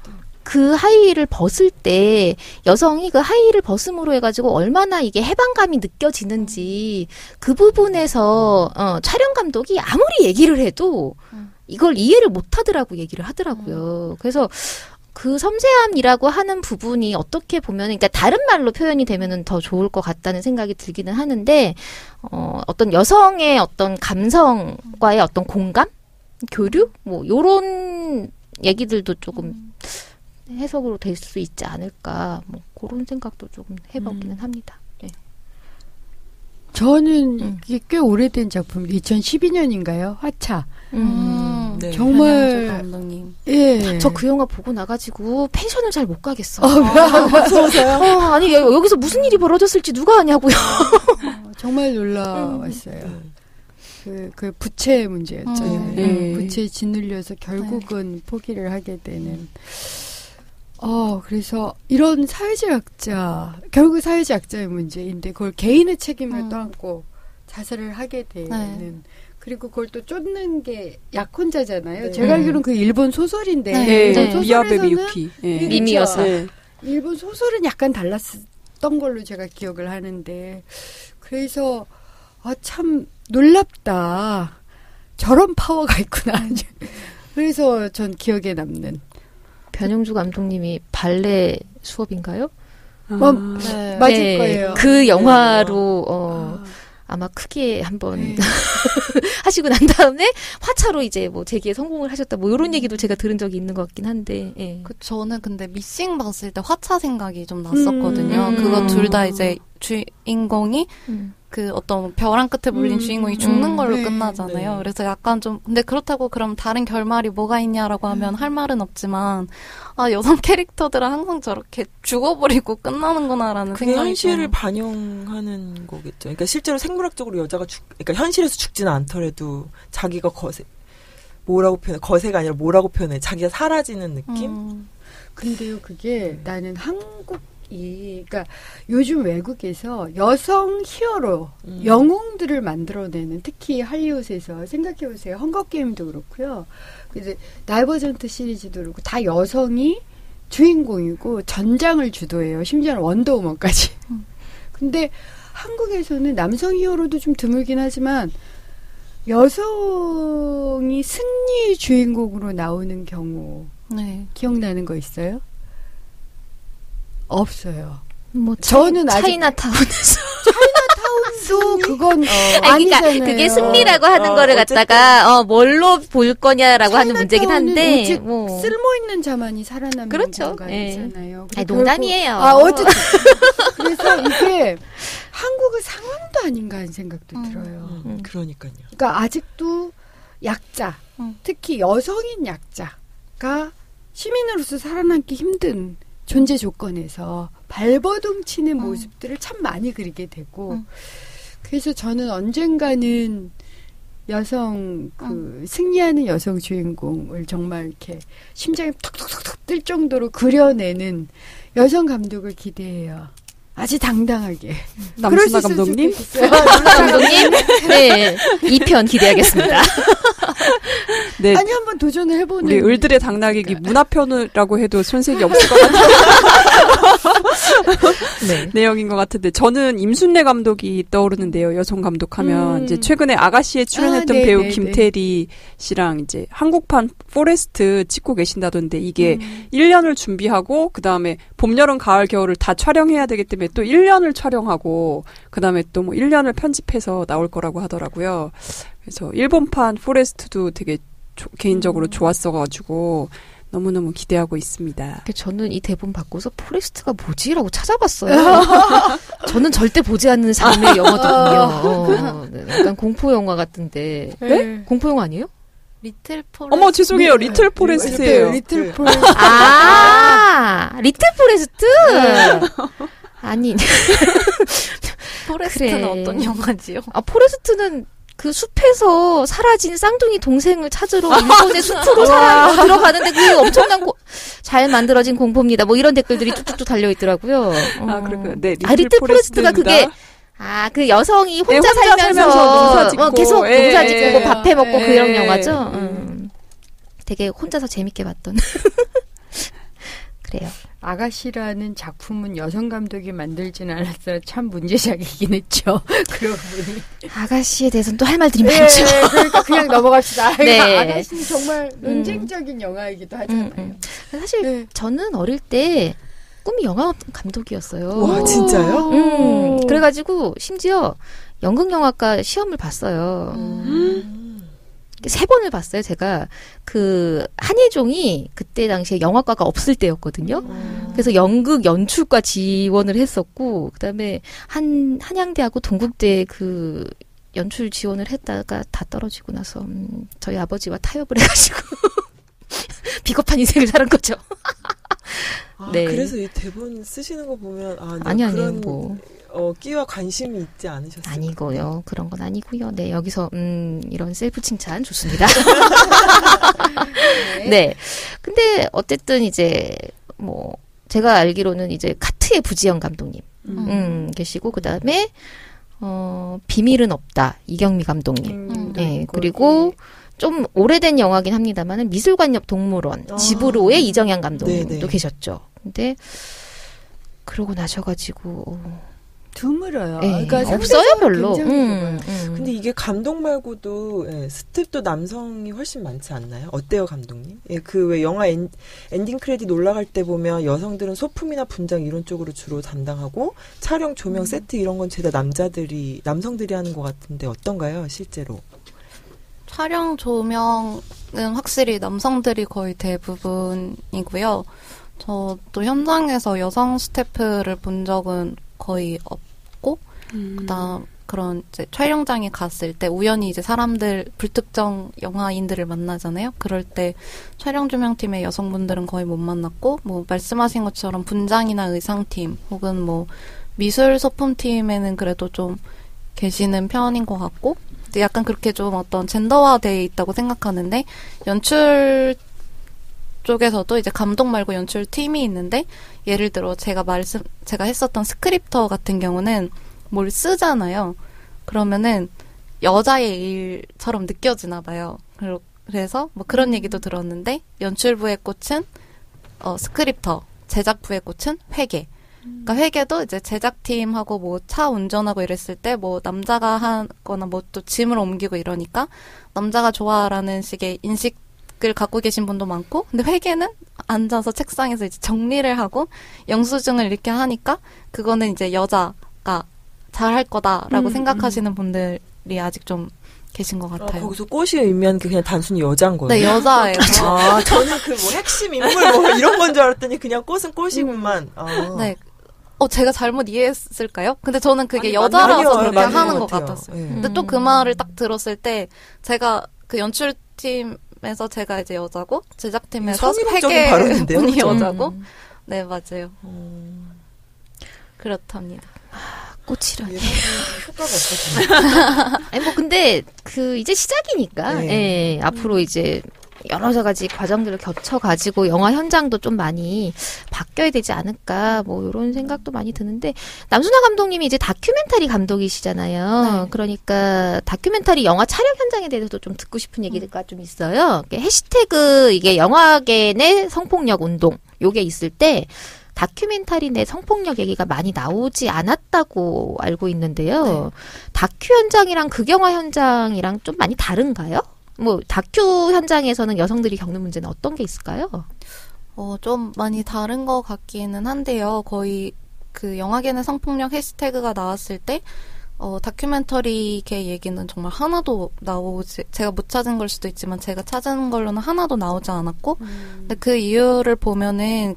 그 하이힐을 벗을 때 여성이 그 하이힐을 벗음으로 해가지고 얼마나 이게 해방감이 느껴지는지 그 부분에서 촬영 감독이 아무리 얘기를 해도 이걸 이해를 못하더라고 얘기를 하더라고요. 그래서 그 섬세함이라고 하는 부분이 어떻게 보면 그러니까 다른 말로 표현이 되면은 더 좋을 것 같다는 생각이 들기는 하는데 어떤 여성의 어떤 감성과의 어떤 공감, 교류 뭐 요런 얘기들도 조금 해석으로 될 수 있지 않을까 뭐 그런 생각도 조금 해보기는 합니다. 네. 저는 이게 꽤 오래된 작품 2012년인가요? 화차. 네. 정말 감독님. 예. 저 그 영화 보고 나가지고 펜션을 잘 못 가겠어. 무서워서요? 아니 여기서 무슨 일이 벌어졌을지 누가 아냐고요. 정말 놀라웠어요. 그 부채 문제였잖아요. 네. 부채에 짓눌려서 결국은 포기를 하게 되는. 그래서 이런 결국 사회적 약자의 문제인데 그걸 개인의 책임을 떠안고 자살을 하게 되는. 그리고 그걸 또 쫓는 게 약혼자잖아요. 네. 제가 알기로는 그 일본 소설인데. 네. 일본 미야베 소설에서는 미유키. 네. 미미여사. 네. 일본 소설은 약간 달랐던 걸로 제가 기억을 하는데. 그래서 참 놀랍다. 저런 파워가 있구나. 그래서 전 기억에 남는. 변영주 감독님이 발레 수업인가요? 맞을 네, 거예요. 그 영화로 아마 크게 한번 하시고 난 다음에 화차로 이제 뭐 재기에 성공을 하셨다 뭐 이런 얘기도 제가 들은 적이 있는 것 같긴 한데. 예. 저는 근데 미싱 봤을 때 화차 생각이 좀 났었거든요. 그거 둘 다 이제 주인공이 그 어떤 벼랑 끝에 몰린 주인공이 죽는 걸로 끝나잖아요. 네. 그래서 약간 좀 근데 그렇다고 그럼 다른 결말이 뭐가 있냐라고 하면 할 말은 없지만 여성 캐릭터들은 항상 저렇게 죽어버리고 끝나는구나라는 그게 생각이 현실을 좀. 반영하는 거겠죠. 그러니까 실제로 생물학적으로 여자가 그러니까 현실에서 죽지는 않더라도 자기가 거세가 아니라 뭐라고 표현해? 자기가 사라지는 느낌? 근데요, 그게 나는 그러니까 요즘 외국에서 여성 히어로, 영웅들을 만들어내는 특히 할리우드에서 생각해보세요. 헝거게임도 그렇고요. 이제 다이버전트 시리즈도 그렇고 다 여성이 주인공이고 전장을 주도해요. 심지어는 원더우먼까지. 근데 한국에서는 남성 히어로도 좀 드물긴 하지만 여성이 승리 주인공으로 나오는 경우 네. 기억나는 거 있어요? 없어요. 뭐 저는 아직 차이나타운에서 또 그건 그러니까 아니잖아요. 그게 승리라고 하는 거를 갖다가 뭘로 볼 거냐라고 하는 문제긴 차이나타운은 한데 오직 뭐 쓸모 있는 자만이 살아남는 그렇죠. 공간이잖아요. 아니, 농담이에요. 어쨌든 그래서 이게 한국의 상황도 아닌가 하는 생각도 들어요. 그러니까요. 그러니까 아직도 약자, 특히 여성인 약자가 시민으로서 살아남기 힘든 존재 조건에서 발버둥 치는 모습들을 참 많이 그리게 되고 그래서 저는 언젠가는 여성 승리하는 여성 주인공을 정말 이렇게 심장이 톡톡톡톡 뜰 정도로 그려내는 여성 감독을 기대해요. 아주 당당하게. 남순아 감독님? 감독님, 네, 2편 기대하겠습니다. 네. 아니 한번 도전을 해보는. 우리 을들의 당나귀기 문화편이라고 해도 손색이 없을 것 같은 네. 내용인 것 같은데 저는 임순례 감독이 떠오르는데요. 여성 감독하면 이제 최근에 아가씨에 출연했던 배우 김태리 씨랑 이제 한국판 포레스트 찍고 계신다던데 이게 1년을 준비하고 그 다음에 봄, 여름, 가을, 겨울을 다 촬영해야 되기 때문에 또 1년을 촬영하고 그 다음에 또 뭐 1년을 편집해서 나올 거라고 하더라고요. 그래서 일본판 포레스트도 되게 개인적으로 좋았어가지고 너무너무 기대하고 있습니다. 저는 이 대본 받고서 포레스트가 뭐지라고 찾아봤어요. 저는 절대 보지 않는 장르의 영화거든요. 약간 공포 영화 같은데. 네? 공포 영화 아니에요? 리틀 포레스트. 어머 죄송해요. 리틀 포레스트예요. 리틀 포레스트. 리틀 포레스트. 아니. 포레스트는 그래. 어떤 영화지요? 포레스트는 그 숲에서 사라진 쌍둥이 동생을 찾으러 일본의 숲으로 들어가는데 그게 엄청난 잘 만들어진 공포입니다. 뭐 이런 댓글들이 뚝뚝뚝 달려있더라고요. 그렇군요. 네, 리틀 포레스트가 그게 그 여성이 혼자 살면서 농사 짓고, 계속 농사 짓고 밥 해 먹고 그런 영화죠. 되게 혼자서 재밌게 봤던. 그래요. 아가씨라는 작품은 여성 감독이 만들지는 않았어요. 참 문제작이긴 했죠. 그러고 보니. 아가씨에 대해서는 또 할 말들이 많죠. 그러니까 그냥 넘어갑시다. 네. 아가씨는 정말 논쟁적인 영화이기도 하잖아요. 사실 저는 어릴 때 꿈이 영화 감독이었어요. 와, 진짜요? 그래가지고 심지어 연극영화과 시험을 봤어요. 3번을 봤어요, 제가. 한예종이 그때 당시에 영화과가 없을 때였거든요. 그래서 연극 연출과 지원을 했었고, 그 다음에 한양대하고 동국대 연출 지원을 했다가 다 떨어지고 나서, 저희 아버지와 타협을 해가지고, 비겁한 인생을 살은 거죠. 네. 그래서 이 대본 쓰시는 거 보면, 아니요. 끼와 관심이 있지 않으셨어요? 아니고요. 그런 건 아니고요. 네, 여기서 이런 셀프 칭찬 좋습니다. 네. 근데 어쨌든 이제 제가 알기로는 이제 카트의 부지영 감독님 계시고 그다음에 비밀은 없다 이경미 감독님. 네. 그리고 좀 오래된 영화긴 합니다만은 미술관 옆 동물원 지브로의 이정현 감독님도 계셨죠. 근데 그러고 나셔가지고. 드물어요. 그러니까 없어요 별로. 근데 이게 감독 말고도 스텝도 남성이 훨씬 많지 않나요? 어때요 감독님? 그 왜 영화 엔딩 크레딧 올라갈 때 보면 여성들은 소품이나 분장 이런 쪽으로 주로 담당하고 촬영 조명 세트 이런 건 죄다 남성들이 하는 것 같은데 어떤가요 실제로? 촬영 조명은 확실히 남성들이 거의 대부분이고요. 저도 현장에서 여성 스태프를 본 적은 거의 없고, 그다음 그런 이제 촬영장에 갔을 때 우연히 이제 사람들 불특정 영화인들을 만나잖아요. 그럴 때 촬영 조명팀의 여성분들은 거의 못 만났고, 뭐 말씀하신 것처럼 분장이나 의상팀 혹은 뭐 미술 소품팀에는 그래도 좀 계시는 편인 것 같고, 약간 그렇게 좀 어떤 젠더화되어 있다고 생각하는데 연출 쪽에서도 이제 감독 말고 연출 팀이 있는데 예를 들어 제가 했었던 스크립터 같은 경우는 뭘 쓰잖아요. 그러면은 여자의 일처럼 느껴지나 봐요. 그래서 뭐 그런 얘기도 들었는데 연출부의 꽃은 스크립터, 제작부의 꽃은 회계. 그러니까 회계도 이제 제작팀하고 뭐 차 운전하고 이랬을 때 뭐 남자가 하거나 뭐 또 짐을 옮기고 이러니까 남자가 좋아라는 식의 인식을 갖고 계신 분도 많고, 근데 회계는 앉아서 책상에서 이제 정리를 하고 영수증을 이렇게 하니까 그거는 이제 여자가 잘할 거다라고 생각하시는 분들이 아직 좀 계신 것 같아요. 거기서 꽃이 의미하는 게 그냥 단순히 여자인 거예요? 네, 여자예요. 저는 그 뭐 핵심 인물 뭐 이런 건 줄 알았더니 그냥 꽃은 꽃이구만. 네. 제가 잘못 이해했을까요? 근데 저는 그게 여자라서 그렇게 하는 것 같았어요. 근데 또 그 말을 딱 들었을 때 제가 그 연출팀에서 제가 이제 여자고 제작팀에서 회계 분이 여자고 네, 맞아요. 그렇답니다. 꽃이라니. 효과가 없었어요. 아니, 근데, 이제 시작이니까, 앞으로 이제, 여러 가지 과정들을 거쳐가지고 영화 현장도 좀 많이 바뀌어야 되지 않을까 뭐 이런 생각도 많이 드는데 남순아 감독님이 이제 다큐멘터리 감독이시잖아요. 네. 그러니까 다큐멘터리 영화 촬영 현장에 대해서도 좀 듣고 싶은 얘기가 좀 있어요. 해시태그 이게 영화계 내 성폭력 운동 요게 있을 때 다큐멘터리 내 성폭력 얘기가 많이 나오지 않았다고 알고 있는데요. 네. 다큐 현장이랑 극영화 현장이랑 좀 많이 다른가요? 뭐 다큐 현장에서는 여성들이 겪는 문제는 어떤 게 있을까요? 좀 많이 다른 것 같기는 한데요. 거의 그 영화계내 성폭력 해시태그가 나왔을 때 다큐멘터리계 얘기는 정말 하나도 제가 못 찾은 걸 수도 있지만 제가 찾은 걸로는 하나도 나오지 않았고, 근데 그 이유를 보면은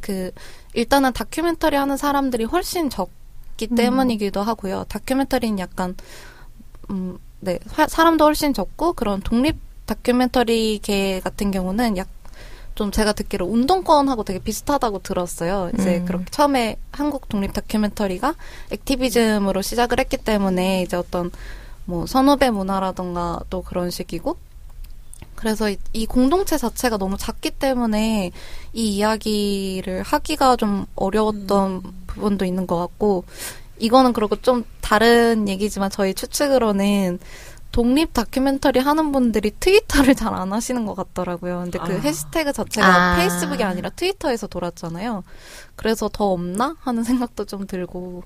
일단은 다큐멘터리 하는 사람들이 훨씬 적기 때문이기도 하고요. 다큐멘터리는 약간, 네, 사람도 훨씬 적고, 그런 독립 다큐멘터리계 같은 경우는 좀 제가 듣기로 운동권하고 되게 비슷하다고 들었어요. 이제 그렇게 처음에 한국 독립 다큐멘터리가 액티비즘으로 시작을 했기 때문에 이제 어떤 뭐 선후배 문화라던가 또 그런 식이고 그래서 이 공동체 자체가 너무 작기 때문에 이 이야기를 하기가 좀 어려웠던 부분도 있는 것 같고 이거는 그리고 좀 다른 얘기지만 저희 추측으로는 독립 다큐멘터리 하는 분들이 트위터를 잘 안 하시는 것 같더라고요. 근데 그 해시태그 자체가 페이스북이 아니라 트위터에서 돌았잖아요. 그래서 더 없나? 하는 생각도 좀 들고.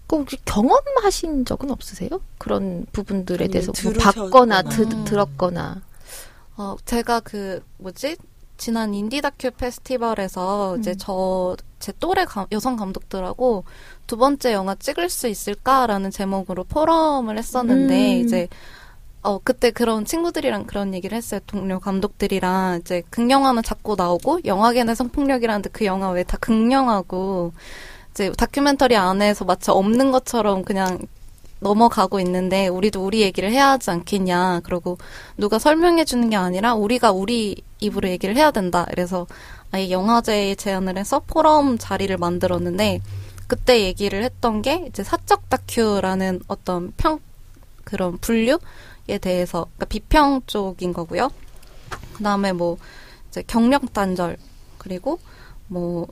꼭 경험하신 적은 없으세요? 그런 부분들에 대해서 뭐 봤거나 들었거나. 제가 지난 인디 다큐 페스티벌에서 이제 제 또래 여성 감독들하고 두 번째 영화 찍을 수 있을까라는 제목으로 포럼을 했었는데 이제 그때 그런 친구들이랑 그런 얘기를 했어요. 동료 감독들이랑 이제 극영화는 자꾸 나오고 영화계내 성폭력이라는데 그 영화 왜 다 극영화고 이제 다큐멘터리 안에서 마치 없는 것처럼 그냥 넘어가고 있는데 우리도 우리 얘기를 해야 하지 않겠냐. 그리고 누가 설명해 주는 게 아니라 우리가 우리 입으로 얘기를 해야 된다. 그래서 아예 영화제에 제안을 해서 포럼 자리를 만들었는데 그때 얘기를 했던 게 이제 사적 다큐라는 어떤 그런 분류에 대해서 그러니까 비평 쪽인 거고요. 그다음에 뭐 이제 경력 단절 그리고 뭐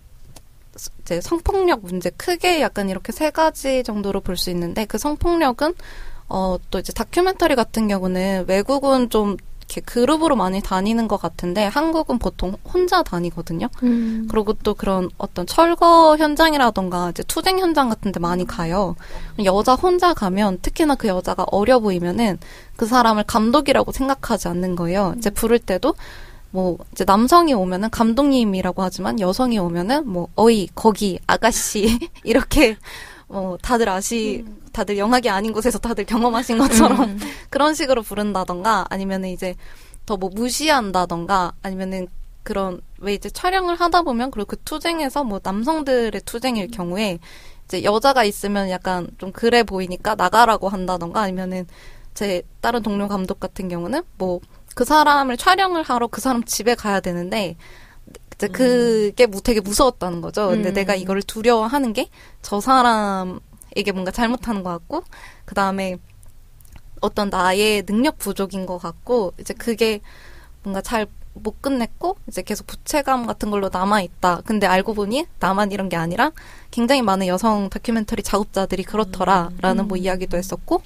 이제 성폭력 문제 크게 약간 이렇게 세 가지 정도로 볼 수 있는데 그 성폭력은 또 이제 다큐멘터리 같은 경우는 외국은 좀 이렇게 그룹으로 많이 다니는 것 같은데 한국은 보통 혼자 다니거든요. 그리고 또 그런 어떤 철거 현장이라던가 이제 투쟁 현장 같은 데 많이 가요. 여자 혼자 가면 특히나 그 여자가 어려 보이면은 그 사람을 감독이라고 생각하지 않는 거예요. 이제 부를 때도 뭐 이제 남성이 오면은 감독님이라고 하지만 여성이 오면은 뭐 어이 거기 아가씨 이렇게 다들 다들 영화계 아닌 곳에서 다들 경험하신 것처럼 그런 식으로 부른다던가 아니면은 이제 더 뭐 무시한다던가 아니면은 그런 왜 이제 촬영을 하다 보면 그리고 그 투쟁에서 뭐 남성들의 투쟁일 경우에 이제 여자가 있으면 약간 좀 그래 보이니까 나가라고 한다던가 아니면은 제 다른 동료 감독 같은 경우는 뭐 그 사람을 촬영을 하러 그 사람 집에 가야 되는데 이제 그게 되게 무서웠다는 거죠. 근데 내가 이거를 두려워하는 게 저 사람에게 뭔가 잘못하는 것 같고 그 다음에 어떤 나의 능력 부족인 것 같고 이제 그게 뭔가 잘 못 끝냈고 이제 계속 부채감 같은 걸로 남아있다. 근데 알고 보니 나만 이런 게 아니라 굉장히 많은 여성 다큐멘터리 작업자들이 그렇더라라는 뭐 이야기도 했었고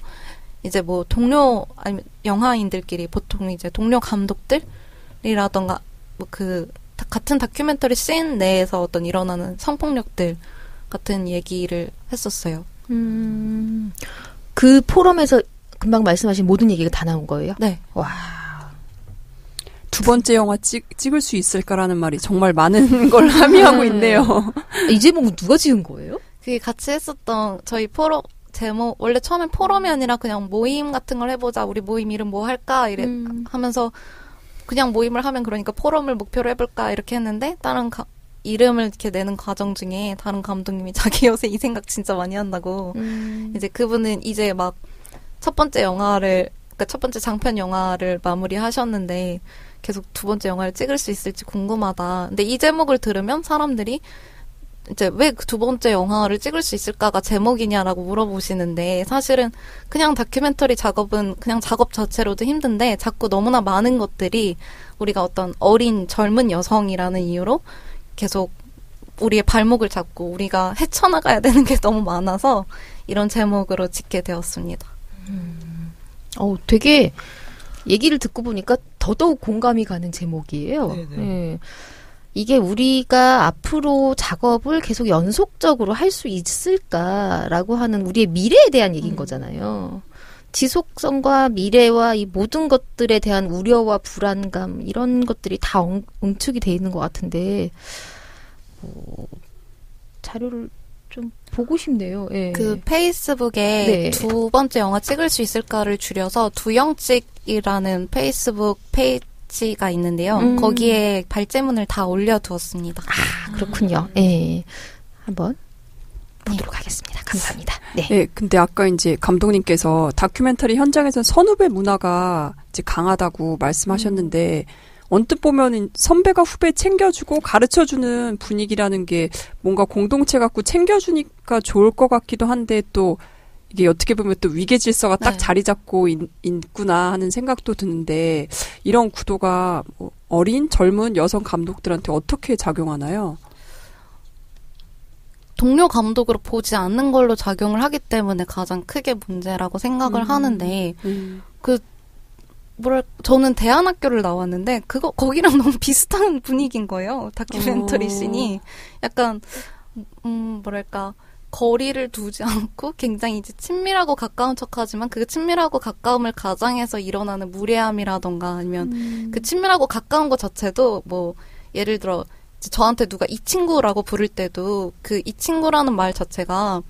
이제 뭐 동료 아니면 영화인들끼리 보통 이제 동료 감독들이라던가 뭐 그 같은 다큐멘터리 씬 내에서 어떤 일어나는 성폭력들 같은 얘기를 했었어요. 그 포럼에서 금방 말씀하신 모든 얘기가 다 나온 거예요? 네. 와. 두 번째 영화 찍을 수 있을까라는 말이 정말 많은 걸 함의하고 있네요. 이 제목은 누가 지은 거예요? 그게 같이 했었던 저희 포럼 제목 원래 처음엔 포럼이 아니라 그냥 모임 같은 걸 해보자. 우리 모임 이름 뭐 할까? 하면서 그냥 모임을 하면 그러니까 포럼을 목표로 해볼까 이렇게 했는데 다른 이름을 이렇게 내는 과정 중에 다른 감독님이 자기 요새 이 생각 진짜 많이 한다고 이제 그분은 이제 막 첫 번째 영화를 그러니까 첫 번째 장편 영화를 마무리하셨는데 계속 두 번째 영화를 찍을 수 있을지 궁금하다. 근데 이 제목을 들으면 사람들이 이제 왜 그 두 번째 영화를 찍을 수 있을까가 제목이냐라고 물어보시는데 사실은 그냥 다큐멘터리 작업은 그냥 작업 자체로도 힘든데 자꾸 너무나 많은 것들이 우리가 어떤 어린 젊은 여성이라는 이유로 계속 우리의 발목을 잡고 우리가 헤쳐나가야 되는 게 너무 많아서 이런 제목으로 짓게 되었습니다. 되게 얘기를 듣고 보니까 더더욱 공감이 가는 제목이에요. 네. 이게 우리가 앞으로 작업을 계속 연속적으로 할 수 있을까라고 하는 우리의 미래에 대한 얘기인 거잖아요. 지속성과 미래와 이 모든 것들에 대한 우려와 불안감 이런 것들이 다 응축이 돼 있는 것 같은데 자료를 좀 보고 싶네요. 예. 그 페이스북에 네. 두 번째 영화 찍을 수 있을까를 줄여서 두영찍이라는 페이스북 페이지가 있는데요. 거기에 발제문을 다 올려두었습니다. 그렇군요. 예. 한번 보도록 하겠습니다. 감사합니다. 네. 네, 근데 아까 이제 감독님께서 다큐멘터리 현장에서 선후배 문화가 이제 강하다고 말씀하셨는데 언뜻 보면 선배가 후배 챙겨주고 가르쳐주는 분위기라는 게 뭔가 공동체 갖고 챙겨주니까 좋을 것 같기도 한데 또 이게 어떻게 보면 또 위계 질서가 딱 자리 잡고 있구나 하는 생각도 드는데 이런 구도가 뭐 어린 젊은 여성 감독들한테 어떻게 작용하나요? 동료 감독으로 보지 않는 걸로 작용을 하기 때문에 가장 크게 문제라고 생각을 하는데 저는 대안학교를 나왔는데 거기랑 너무 비슷한 분위기인 거예요. 다큐멘터리 씬이 약간 거리를 두지 않고 굉장히 이제 친밀하고 가까운 척하지만 그 친밀하고 가까움을 가장해서 일어나는 무례함이라던가 아니면 그 친밀하고 가까운 것 자체도 뭐 예를 들어 저한테 누가 이 친구라고 부를 때도 그 이 친구라는 말 자체가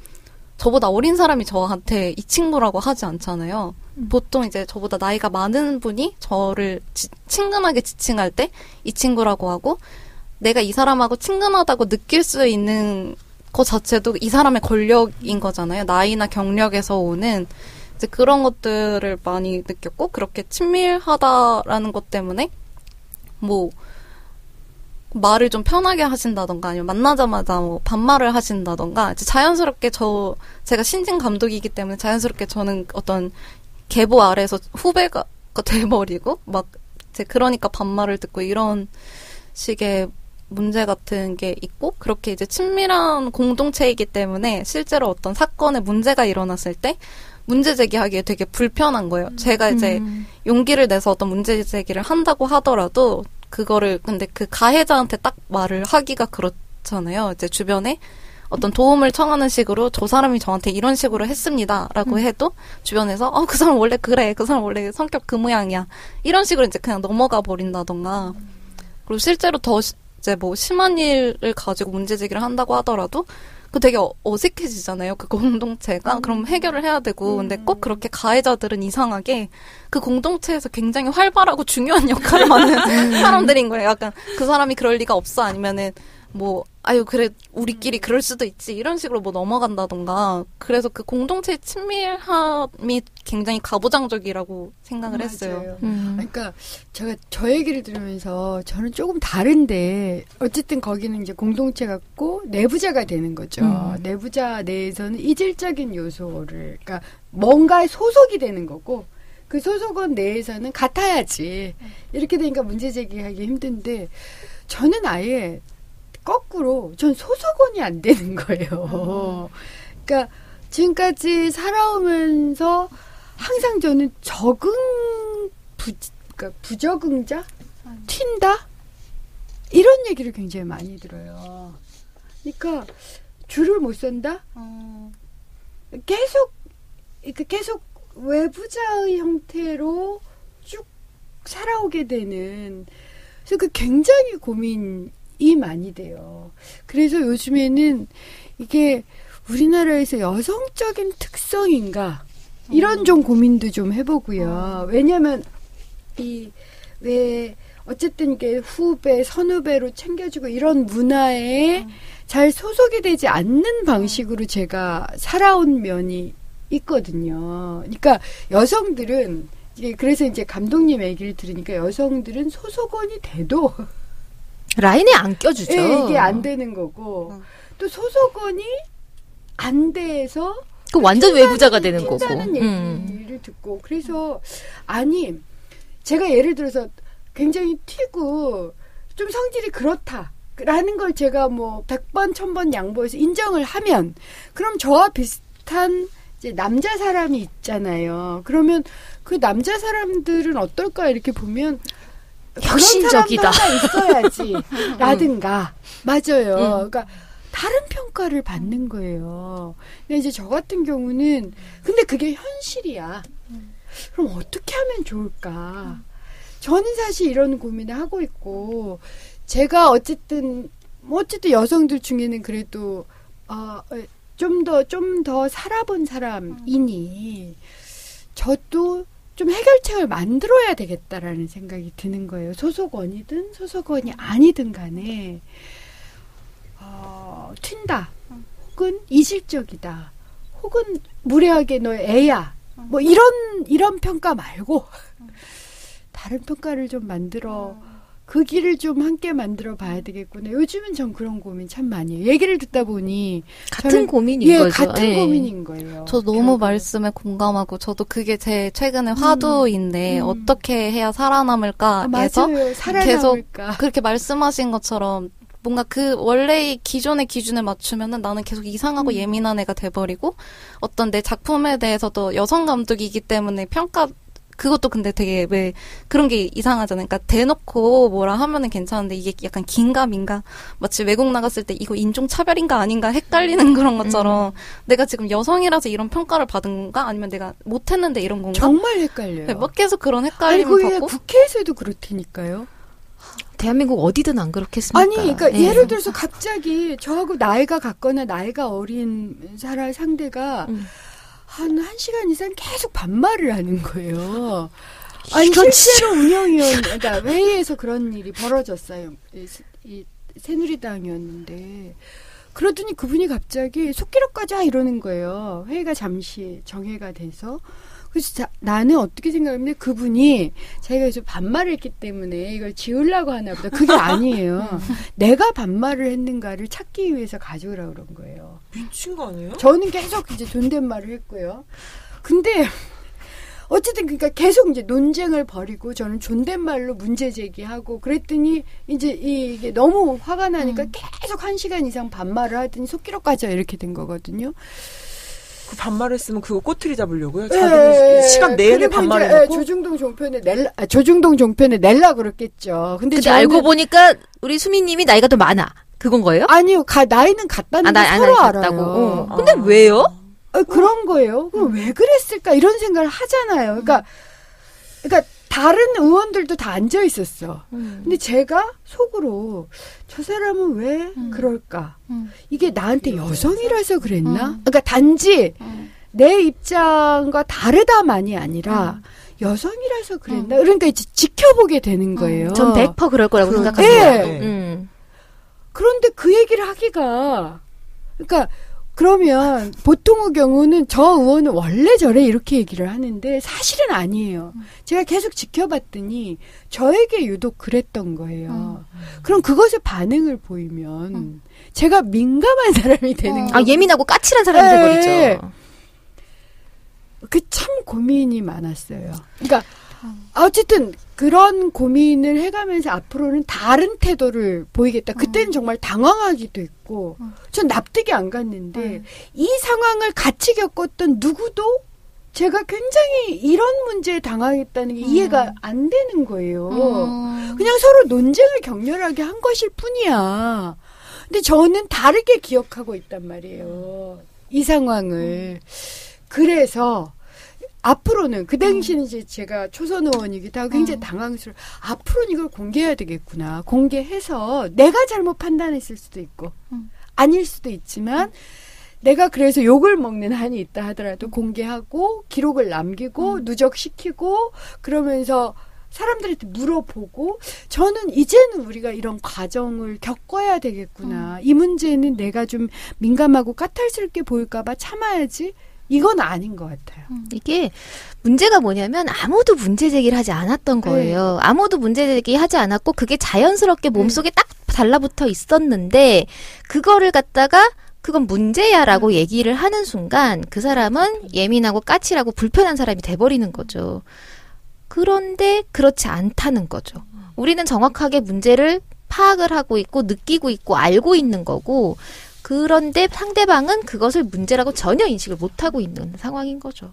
저보다 어린 사람이 저한테 이 친구라고 하지 않잖아요. 보통 이제 저보다 나이가 많은 분이 저를 친근하게 지칭할 때 이 친구라고 하고 내가 이 사람하고 친근하다고 느낄 수 있는 것 자체도 이 사람의 권력인 거잖아요. 나이나 경력에서 오는 이제 그런 것들을 많이 느꼈고 그렇게 친밀하다라는 것 때문에 뭐 말을 좀 편하게 하신다던가 아니면 만나자마자 뭐 반말을 하신다던가 이제 자연스럽게 제가 신진 감독이기 때문에 자연스럽게 저는 어떤 계보 아래에서 후배가 돼버리고 막 이제 그러니까 반말을 듣고 이런 식의 문제 같은 게 있고 그렇게 이제 친밀한 공동체이기 때문에 실제로 어떤 사건에 문제가 일어났을 때 문제 제기하기에 되게 불편한 거예요. 제가 이제 용기를 내서 어떤 문제 제기를 한다고 하더라도 그거를 근데 그 가해자한테 딱 말을 하기가 그렇잖아요. 이제 주변에 어떤 도움을 청하는 식으로 저 사람이 저한테 이런 식으로 했습니다라고 해도 주변에서 그 사람 원래 그래. 그 사람 원래 성격 그 모양이야. 이런 식으로 이제 그냥 넘어가 버린다던가. 그리고 실제로 더 이제 뭐 심한 일을 가지고 문제 제기를 한다고 하더라도 그 되게 어색해지잖아요. 그 공동체가. 그럼 해결을 해야 되고. 근데 꼭 그렇게 가해자들은 이상하게 그 공동체에서 굉장히 활발하고 중요한 역할을 맡는 사람들인 거예요. 약간 그 사람이 그럴 리가 없어. 아니면은 뭐 그래 우리끼리 그럴 수도 있지. 이런 식으로 뭐 넘어간다던가. 그래서 그 공동체의 친밀함이 굉장히 가부장적이라고 생각을 했어요. 그러니까 제가 저 얘기를 들으면서 저는 조금 다른데 어쨌든 거기는 이제 공동체 같고 내부자가 되는 거죠. 내부자 내에서는 이질적인 요소를 그러니까 뭔가에 소속이 되는 거고 그 소속원 내에서는 같아야지. 이렇게 되니까 문제 제기하기 힘든데 저는 아예 거꾸로 전 소속원이 안 되는 거예요. 그러니까 지금까지 살아오면서 항상 저는 그러니까 부적응자? 튄다? 이런 얘기를 굉장히 많이 들어요. 그러니까 줄을 못 선다? 계속 외부자의 형태로 쭉 살아오게 되는 그래서 그 굉장히 고민이 많이 돼요. 그래서 요즘에는 이게 우리나라에서 여성적인 특성인가 이런 좀 고민도 좀 해보고요. 왜냐하면 어쨌든 이게 후배, 선후배로 챙겨주고 이런 문화에 잘 소속이 되지 않는 방식으로 제가 살아온 면이 있거든요. 그러니까 여성들은 그래서 이제 감독님 얘기를 들으니까 여성들은 소속원이 돼도 라인에 안 껴주죠. 네, 이게 안 되는 거고 또 소속원이 안 돼서 그 완전 외부자가 되는 거고. 튄다는 얘기를 듣고 그래서 아니 제가 예를 들어서 굉장히 튀고 좀 성질이 그렇다라는 걸 제가 뭐 100번 1000번 양보해서 인정을 하면 그럼 저와 비슷한 이제 남자 사람이 있잖아요. 그러면 그 남자 사람들은 어떨까 이렇게 보면 혁신적이다. 그런 사람도 있어야지 라든가 맞아요. 그러니까 다른 평가를 받는 거예요. 근데 이제 저 같은 경우는 근데 그게 현실이야. 그럼 어떻게 하면 좋을까? 저는 사실 이런 고민을 하고 있고 제가 어쨌든 여성들 중에는 그래도 좀 더 살아본 사람이니 저도 좀 해결책을 만들어야 되겠다라는 생각이 드는 거예요. 소속원이든 소속원이 아니든 간에 튄다 혹은 이질적이다 혹은 무례하게 너 애야 뭐 이런 평가 말고 다른 평가를 좀 만들어 그 길을 좀 함께 만들어 봐야 되겠구나. 요즘은 전 그런 고민 참 많이 해요. 얘기를 듣다 보니 같은 고민인 거죠. 같은 고민인 거예요. 저 너무 말씀에 공감하고 저도 그게 제 최근의 화두인데 어떻게 해야 살아남을까 해서 계속 그렇게 말씀하신 것처럼 뭔가 그 원래의 기존의 기준에 맞추면은 나는 계속 이상하고 예민한 애가 돼버리고 어떤 내 작품에 대해서도 여성 감독이기 때문에 그것도 근데 되게 왜 그런 게 이상하잖아요. 그러니까 대놓고 뭐라 하면은 괜찮은데 이게 약간 긴가민가 마치 외국 나갔을 때 이거 인종차별인가 아닌가 헷갈리는 그런 것처럼 내가 지금 여성이라서 이런 평가를 받은 건가 아니면 내가 못했는데 이런 건가? 정말 헷갈려요. 네, 막 계속 그런 헷갈림을 받고. 국회에서도 그렇다니까요. 대한민국 어디든 안 그렇겠습니까? 아니, 그러니까 예를 들어서 갑자기 저하고 나이가 같거나 나이가 어린 상대가 한 1시간 이상 계속 반말을 하는 거예요. 아니, 실제로 운영위원, 그러니까 회의에서 그런 일이 벌어졌어요. 이 새누리당이었는데. 그러더니 그분이 갑자기 속기록까지 이러는 거예요. 회의가 잠시 정회가 돼서. 그래서 나는 어떻게 생각하면 그분이 자기가 계속 반말을 했기 때문에 이걸 지우려고 하나 보다. 그게 아니에요. 내가 반말을 했는가를 찾기 위해서 가져오라고 그런 거예요. 미친 거 아니에요? 저는 계속 이제 존댓말을 했고요. 근데 어쨌든 그러니까 계속 이제 논쟁을 벌이고 저는 존댓말로 문제 제기하고 그랬더니 이제 이게 너무 화가 나니까 계속 1시간 이상 반말을 하더니 속기록까지 이렇게 된 거거든요. 그 반말했으면 그거 꼬투리 잡으려고요? 자기는 시간 내내 반말해놓고? 조중동 종편에 낼라 그랬겠죠. 근데 알고 보니까 우리 수미님이 나이가 더 많아. 그건 거예요? 아니요. 나이는 같다는 게 서로 알아요. 근데 왜요? 그런 거예요. 그럼 왜 그랬을까? 이런 생각을 하잖아요. 그러니까 다른 의원들도 다 앉아 있었어. 근데 제가 속으로 저 사람은 왜 그럴까? 이게 나한테 여성이라서 그랬나? 그러니까 단지 내 입장과 다르다만이 아니라 여성이라서 그랬나? 그러니까 이제 지켜보게 되는 거예요. 전 100% 그럴 거라고 생각합니다. 네. 그런데 그 얘기를 하기가 그러니까 그러면 보통의 경우는 저 의원은 원래 저래 이렇게 얘기를 하는데 사실은 아니에요. 제가 계속 지켜봤더니 저에게 유독 그랬던 거예요. 그럼 그것에 반응을 보이면 제가 민감한 사람이 되는 거예요. 예민하고 까칠한 사람이 돼버리죠. 그 참 고민이 많았어요. 그러니까 어쨌든 그런 고민을 해가면서 앞으로는 다른 태도를 보이겠다. 그때는 정말 당황하기도 했고 전 납득이 안 갔는데 이 상황을 같이 겪었던 누구도 제가 굉장히 이런 문제에 당하겠다는 게 이해가 안 되는 거예요. 그냥 서로 논쟁을 격렬하게 한 것일 뿐이야. 근데 저는 다르게 기억하고 있단 말이에요. 이 상황을. 그래서 앞으로는 그 당시는 이제 제가 초선 의원이기도 하고 굉장히 당황스러워. 앞으로는 이걸 공개해야 되겠구나. 공개해서 내가 잘못 판단했을 수도 있고 아닐 수도 있지만 내가 그래서 욕을 먹는 한이 있다 하더라도 공개하고 기록을 남기고 누적시키고 그러면서 사람들한테 물어보고 저는 이제는 우리가 이런 과정을 겪어야 되겠구나. 이 문제는 내가 좀 민감하고 까탈스럽게 보일까 봐 참아야지. 이건 아닌 것 같아요. 이게 문제가 뭐냐면 아무도 문제 제기를 하지 않았던 거예요. 아무도 문제 제기하지 않았고 그게 자연스럽게 몸속에 딱 달라붙어 있었는데 그거를 갖다가 그건 문제야라고 얘기를 하는 순간 그 사람은 예민하고 까칠하고 불편한 사람이 돼버리는 거죠. 그런데 그렇지 않다는 거죠. 우리는 정확하게 문제를 파악을 하고 있고 느끼고 있고 알고 있는 거고 그런데 상대방은 그것을 문제라고 전혀 인식을 못하고 있는 상황인 거죠.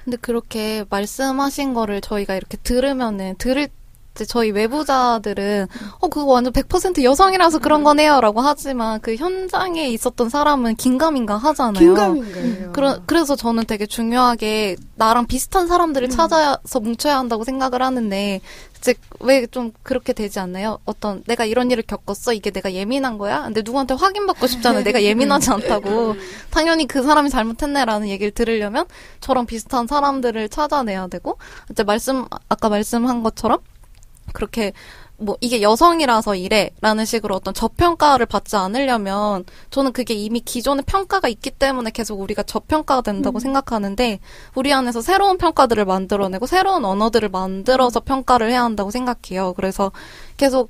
근데 그렇게 말씀하신 거를 저희가 이렇게 들으면은 들을 때 저희 외부자들은 그거 완전 100% 여성이라서 그런 거네요 라고 하지만 그 현장에 있었던 사람은 긴가민가 하잖아요. 긴가민가예요. 그래서 저는 되게 중요하게 나랑 비슷한 사람들을 찾아서 뭉쳐야 한다고 생각을 하는데 이제 왜 좀 그렇게 되지 않나요? 어떤 내가 이런 일을 겪었어. 이게 내가 예민한 거야? 근데 누구한테 확인받고 싶잖아요. 내가 예민하지 않다고. 당연히 그 사람이 잘못했네라는 얘기를 들으려면 저랑 비슷한 사람들을 찾아내야 되고 이제 아까 말씀한 것처럼 그렇게 뭐 이게 여성이라서 이래라는 식으로 어떤 저평가를 받지 않으려면 저는 그게 이미 기존의 평가가 있기 때문에 계속 우리가 저평가가 된다고 생각하는데 우리 안에서 새로운 평가들을 만들어내고 새로운 언어들을 만들어서 평가를 해야 한다고 생각해요. 그래서 계속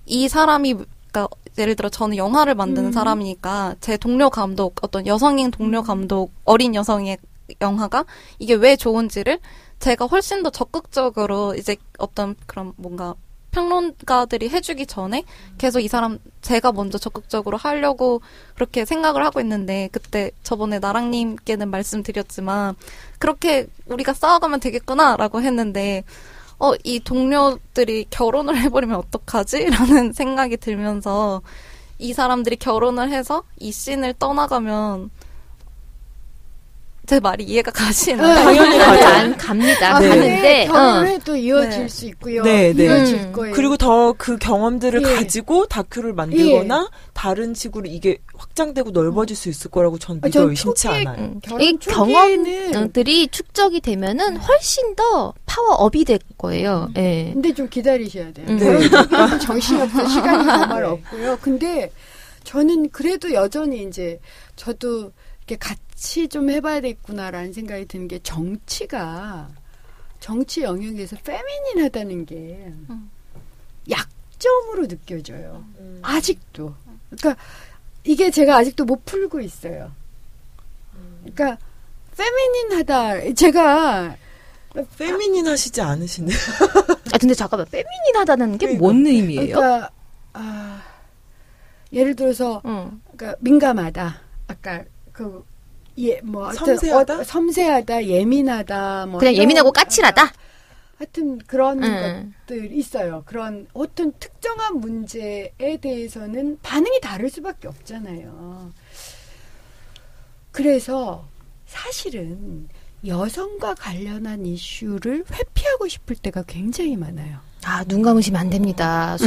이 사람이 그러니까 예를 들어 저는 영화를 만드는 사람이니까 제 동료 감독 어떤 여성인 동료 감독 어린 여성의 영화가 이게 왜 좋은지를 제가 훨씬 더 적극적으로 이제 어떤 그런 뭔가 평론가들이 해주기 전에 계속 제가 먼저 적극적으로 하려고 그렇게 생각을 하고 있는데 그때 저번에 나랑님께는 말씀드렸지만 그렇게 우리가 싸워가면 되겠구나라고 했는데 이 동료들이 결혼을 해버리면 어떡하지? 라는 생각이 들면서 이 사람들이 결혼을 해서 이 씬을 떠나가면 제 말이 이해가 가시나요? 당연히 안 갑니다. 가는데 결혼을 또 이어질 수 있고요. 네, 네. 이어질 거예요. 그리고 더 그 경험들을 가지고 다큐를 만들거나 다른 식으로 이게 확장되고 넓어질 수 있을 거라고 전 믿어 의심치 않아요. 이 경험들이 축적이 되면은 훨씬 더 파워업이 될 거예요. 네. 근데 좀 기다리셔야 돼요. 결혼 초기에는 정신이 없어 시간이 정말 없고요. 근데 저는 그래도 여전히 이제 저도 이렇게 같이 좀 해봐야 되겠구나라는 생각이 드는 게 정치 영역에서 페미닌하다는 게 약점으로 느껴져요. 아직도. 그러니까 이게 제가 아직도 못 풀고 있어요. 그러니까 페미닌하다. 제가 페미닌하시지 않으시네. 근데 잠깐만 페미닌하다는 게 뭔 의미예요? 그러니까 예를 들어서 그러니까 민감하다. 아까 섬세하다, 예민하다, 뭐 그냥 예민하고 까칠하다. 하여튼 그런 것들 있어요. 그런 어떤 특정한 문제에 대해서는 반응이 다를 수밖에 없잖아요. 그래서 사실은 여성과 관련한 이슈를 회피하고 싶을 때가 굉장히 많아요. 눈 감으시면 안 됩니다.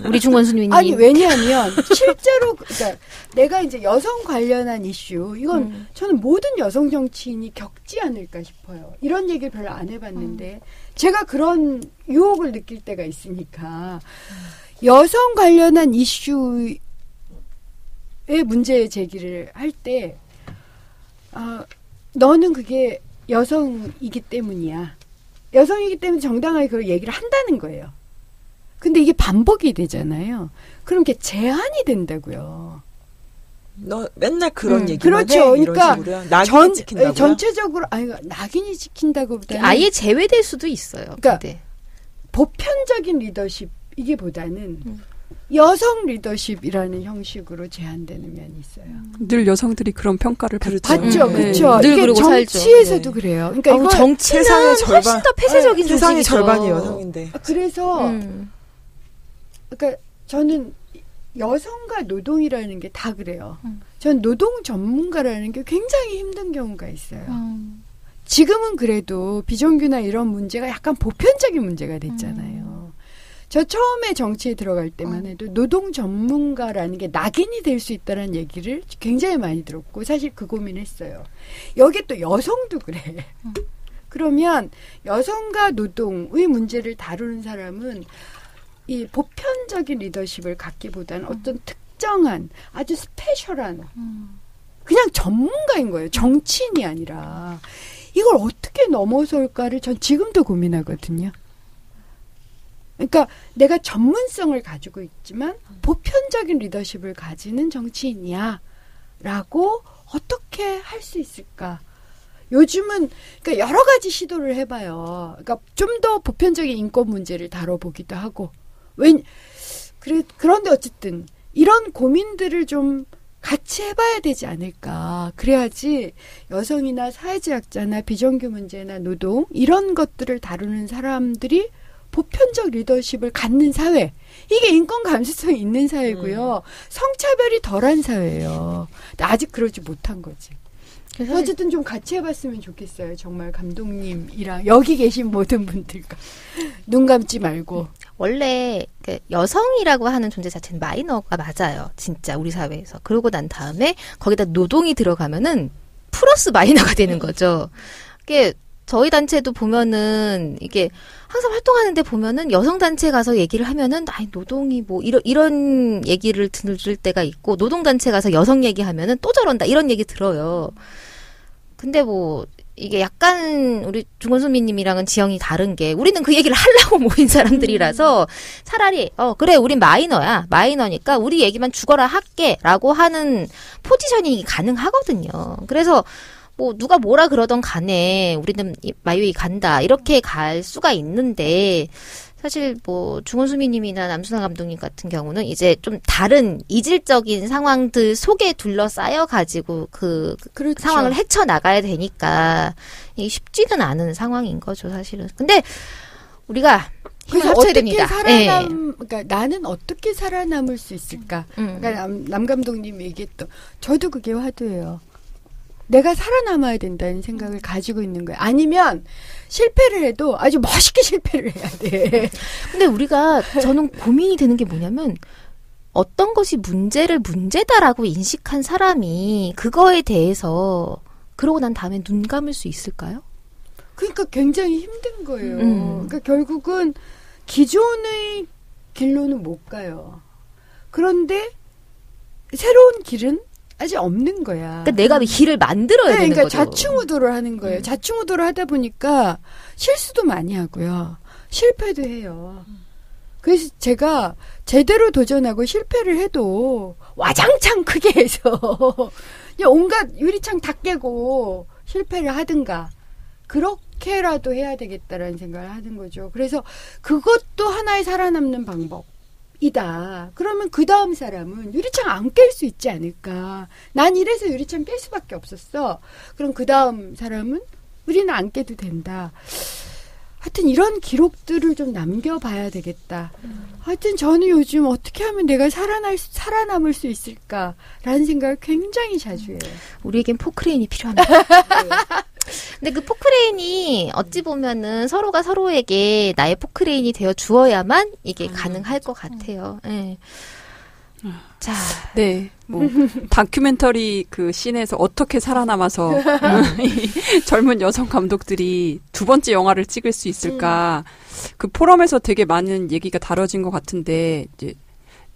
우리 중원 수님님. 아니 왜냐하면 실제로 그러니까 내가 이제 여성 관련한 이슈 이건 저는 모든 여성 정치인이 겪지 않을까 싶어요. 이런 얘기를 별로 안 해봤는데 제가 그런 유혹을 느낄 때가 있으니까 여성 관련한 이슈의 문제 제기를 할 때 너는 그게 여성이기 때문이야. 여성이기 때문에 정당하게 그걸 얘기를 한다는 거예요. 근데 이게 반복이 되잖아요. 그럼 이게 제한이 된다고요. 너 맨날 그런 얘기만 그렇죠. 해? 그러니까 낙인이 찍힌다고요? 전체적으로 낙인이 찍힌다고보다는 아예 제외될 수도 있어요. 그러니까 근데. 보편적인 리더십이기보다는 여성 리더십이라는 형식으로 제한되는 면이 있어요. 늘 여성들이 그런 평가를 받죠. 그렇죠. 늘 이게 그러고 정치에서도 살죠. 그래요. 그러니까 이거 정치는 훨씬 더 폐쇄적인 세상의 조직이죠. 절반이 여성인데. 그래서 그러니까 저는 여성과 노동이라는 게 다 그래요. 전 노동 전문가라는 게 굉장히 힘든 경우가 있어요. 지금은 그래도 비정규나 이런 문제가 약간 보편적인 문제가 됐잖아요. 저 처음에 정치에 들어갈 때만 해도 노동 전문가라는 게 낙인이 될 수 있다는 얘기를 굉장히 많이 들었고 사실 그 고민했어요. 여기 또 여성도 그래. 그러면 여성과 노동의 문제를 다루는 사람은 이 보편적인 리더십을 갖기보다는 어떤 특정한 아주 스페셜한 그냥 전문가인 거예요. 정치인이 아니라. 이걸 어떻게 넘어설까를 전 지금도 고민하거든요. 그러니까 내가 전문성을 가지고 있지만 보편적인 리더십을 가지는 정치인이야 라고 어떻게 할 수 있을까? 요즘은 그러니까 여러 가지 시도를 해봐요. 그러니까 좀 더 보편적인 인권 문제를 다뤄보기도 하고. 그런데 어쨌든 이런 고민들을 좀 같이 해봐야 되지 않을까. 그래야지 여성이나 사회제약자나 비정규 문제나 노동 이런 것들을 다루는 사람들이 보편적 리더십을 갖는 사회. 이게 인권 감수성이 있는 사회고요. 성차별이 덜한 사회예요. 근데 아직 그러지 못한 거지. 어쨌든 좀 같이 해봤으면 좋겠어요. 정말 감독님이랑 여기 계신 모든 분들과 눈 감지 말고. 원래 그 여성이라고 하는 존재 자체는 마이너가 맞아요. 진짜 우리 사회에서. 그러고 난 다음에 거기다 노동이 들어가면은 플러스 마이너가 되는 거죠. 이게 저희 단체도 보면은 이게 항상 활동하는데 보면은 여성 단체 가서 얘기를 하면은 아니 노동이 뭐 이런 얘기를 들을 때가 있고 노동 단체 가서 여성 얘기하면은 또 저런다 이런 얘기 들어요. 근데 뭐 이게 약간 우리 중원수미님이랑은 지형이 다른 게 우리는 그 얘기를 하려고 모인 사람들이라서 차라리 그래 우린 마이너니까 우리 얘기만 죽어라 할게라고 하는 포지셔닝이 가능하거든요. 그래서 뭐 누가 뭐라 그러던 간에 우리는 마이웨이 간다 이렇게 갈 수가 있는데 사실 뭐 중원수미님이나 남순아 감독님 같은 경우는 이제 좀 다른 이질적인 상황들 속에 둘러싸여 가지고 그렇죠. 상황을 헤쳐나가야 되니까 이게 쉽지는 않은 상황인 거죠 사실은. 근데 우리가 힘을 합쳐야 됩니다. 그러니까 나는 어떻게 살아남을 수 있을까? 그러니까 남 감독님 얘기했던 저도 그게 화두예요. 내가 살아남아야 된다는 생각을 가지고 있는 거야. 아니면 실패를 해도 아주 멋있게 실패를 해야 돼. 근데 저는 고민이 되는 게 뭐냐면 어떤 것이 문제다라고 인식한 사람이 그거에 대해서 그러고 난 다음에 눈 감을 수 있을까요? 그러니까 굉장히 힘든 거예요. 그러니까 결국은 기존의 길로는 못 가요. 그런데 새로운 길은 아직 없는 거야. 그러니까 내가 길을 만들어야 되는 그러니까 거죠. 좌충우돌을 하는 거예요. 좌충우돌을 하다 보니까 실수도 많이 하고요. 실패도 해요. 그래서 제가 제대로 도전하고 실패를 해도 와장창 크게 해서 그냥 온갖 유리창 다 깨고 실패를 하든가 그렇게라도 해야 되겠다라는 생각을 하는 거죠. 그래서 그것도 하나의 살아남는 방법. 이다. 그러면 그 다음 사람은 유리창 안 깰 수 있지 않을까. 난 이래서 유리창 깰 수밖에 없었어. 그럼 그 다음 사람은 우리는 안 깨도 된다. 하여튼 이런 기록들을 좀 남겨봐야 되겠다. 하여튼 저는 요즘 어떻게 하면 내가 살아남을 수 있을까라는 생각을 굉장히 자주 해요. 우리에겐 포크레인이 필요합니다. 근데 그 포크레인이 어찌 보면은 서로가 서로에게 나의 포크레인이 되어 주어야만 이게 가능할 것 같아요. 네. 자, 네, 뭐 다큐멘터리 그 씬에서 어떻게 살아남아서 이 젊은 여성 감독들이 두 번째 영화를 찍을 수 있을까? 그 포럼에서 되게 많은 얘기가 다뤄진 것 같은데 이제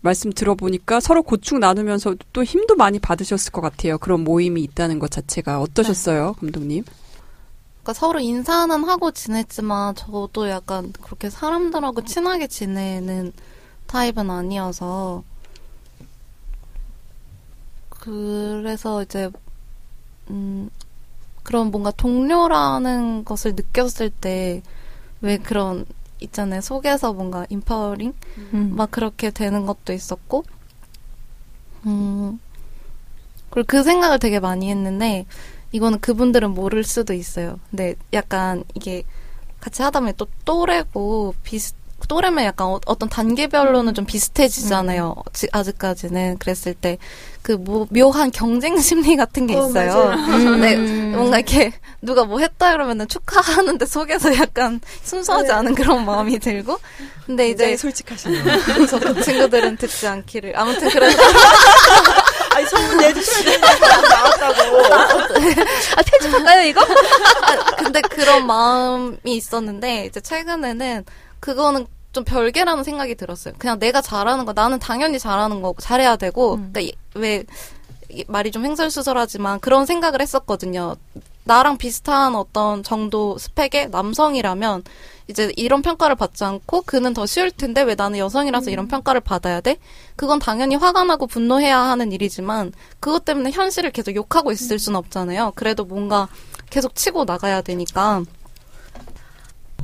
말씀 들어보니까 서로 고충 나누면서 또 힘도 많이 받으셨을 것 같아요. 그런 모임이 있다는 것 자체가 어떠셨어요, 감독님? 그러니까 서로 인사는 하고 지냈지만 저도 약간 그렇게 사람들하고 친하게 지내는 타입은 아니어서 그래서 이제 그런 뭔가 동료라는 것을 느꼈을 때 왜 그런 있잖아요. 속에서 뭔가 인파워링 막 그렇게 되는 것도 있었고 그리고 그 생각을 되게 많이 했는데 이거는 그분들은 모를 수도 있어요. 근데 약간 이게 같이 하다 보면 또 또래고 또래면 약간 어떤 단계별로는 좀 비슷해지잖아요. 아직까지는. 그랬을 때 그 묘한 경쟁 심리 같은 게 있어요. 근데 뭔가 이렇게 누가 뭐 했다 그러면은 축하하는데 속에서 약간 순수하지 않은 그런 마음이 들고. 근데 이제 솔직하시네요. 그래서 그 친구들은 듣지 않기를. 아무튼 그래서 아니 소문 내주셔야 되는 거 나왔다고. 아 편집할까요 이거? 근데 그런 마음이 있었는데 이제 최근에는 그거는 좀 별개라는 생각이 들었어요. 그냥 내가 잘하는 거 나는 당연히 잘하는 거고 잘해야 되고 그러니까 왜 말이 좀 횡설수설하지만 그런 생각을 했었거든요. 나랑 비슷한 어떤 정도 스펙의 남성이라면 이제 이런 평가를 받지 않고 그는 더 쉬울 텐데 왜 나는 여성이라서 이런 평가를 받아야 돼? 그건 당연히 화가 나고 분노해야 하는 일이지만 그것 때문에 현실을 계속 욕하고 있을 수는 없잖아요. 그래도 뭔가 계속 치고 나가야 되니까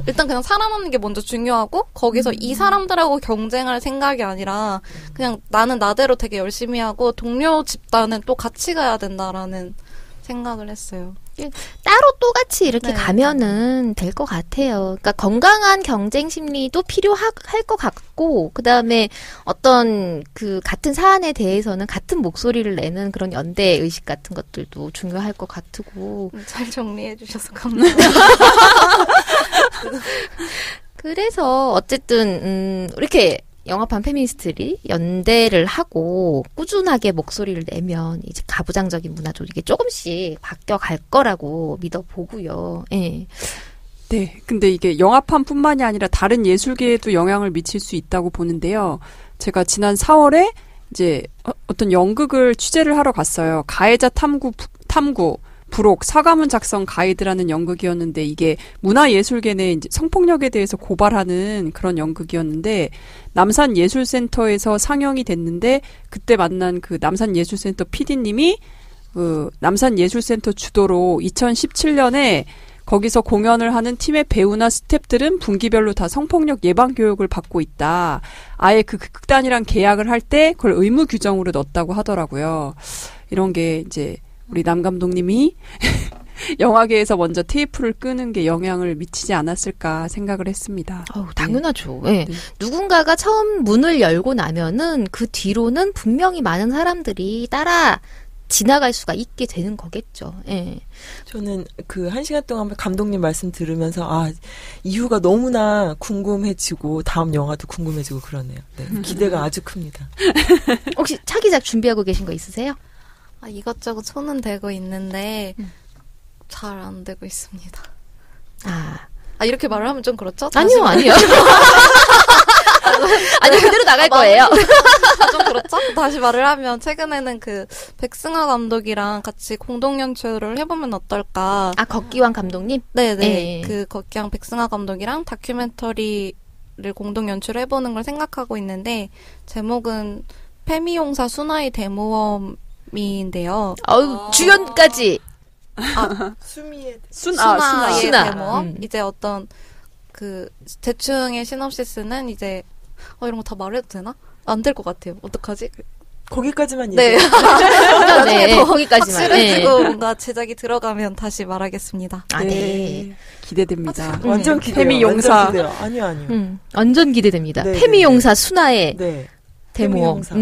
일단 그냥 살아남는 게 먼저 중요하고 거기서 이 사람들하고 경쟁할 생각이 아니라 그냥 나는 나대로 되게 열심히 하고 동료 집단은 또 같이 가야 된다라는 생각을 했어요. 따로 똑같이 이렇게 네. 가면은 될 것 같아요. 그러니까 건강한 경쟁 심리도 필요할 것 같고, 그 다음에 어떤 그 같은 사안에 대해서는 같은 목소리를 내는 그런 연대 의식 같은 것들도 중요할 것 같고. 잘 정리해 주셔서 감사합니다. 그래서 어쨌든 이렇게 영합한 페미니스트들이 연대를 하고 꾸준하게 목소리를 내면 이제 가부장적인 문화도 이게 조금씩 바뀌어갈 거라고 믿어보고요. 예. 네. 근데 이게 영화판뿐만이 아니라 다른 예술계에도 영향을 미칠 수 있다고 보는데요. 제가 지난 4월에 이제 어떤 연극을 취재를 하러 갔어요. 가해자 탐구 부록 사과문 작성 가이드라는 연극이었는데 이게 문화예술계 내 이제 성폭력에 대해서 고발하는 그런 연극이었는데 남산예술센터에서 상영이 됐는데 그때 만난 그 남산예술센터 PD님이 그 남산예술센터 주도로 2017년에 거기서 공연을 하는 팀의 배우나 스태프들은 분기별로 다 성폭력 예방 교육을 받고 있다. 아예 그 극단이랑 계약을 할 때 그걸 의무 규정으로 넣었다고 하더라고요. 이런 게 이제 우리 남 감독님이 영화계에서 먼저 테이프를 끄는 게 영향을 미치지 않았을까 생각을 했습니다. 당연하죠. 네. 네. 누군가가 처음 문을 열고 나면은 그 뒤로는 분명히 많은 사람들이 따라 지나갈 수가 있게 되는 거겠죠. 예. 저는 그 1시간 동안 감독님 말씀 들으면서 이유가 너무나 궁금해지고 다음 영화도 궁금해지고 그러네요. 네, 기대가 아주 큽니다. 혹시 차기작 준비하고 계신 거 있으세요? 이것저것 손은 대고 있는데 잘 안 되고 있습니다. 이렇게 말을 하면 좀 그렇죠? 아니요. 아니요, 그대로 나갈 거예요. 좀 그렇죠? 다시 말을 하면 최근에는 그 백승하 감독이랑 같이 공동 연출을 해보면 어떨까? 곽기왕 감독님? 네네. 그 곽기왕 백승하 감독이랑 다큐멘터리를 공동 연출해보는 걸 생각하고 있는데 제목은 페미용사 순아의 대모험인데요. 주연까지. 수미의 순아의 대모험. 이제 어떤 그 대충의 시놉시스는 이제 이런 거 다 말해도 되나? 안 될 것 같아요. 어떡하지? 거기까지만 네. 네. 거기까지만. 확실해지고 뭔가 제작이 들어가면 다시 말하겠습니다. 네. 기대됩니다. 완전 기대요. 페미용사. 완전 기대요. 아니요. 완전 기대됩니다. 네, 페미용사 순아의 대모험. 페미용사.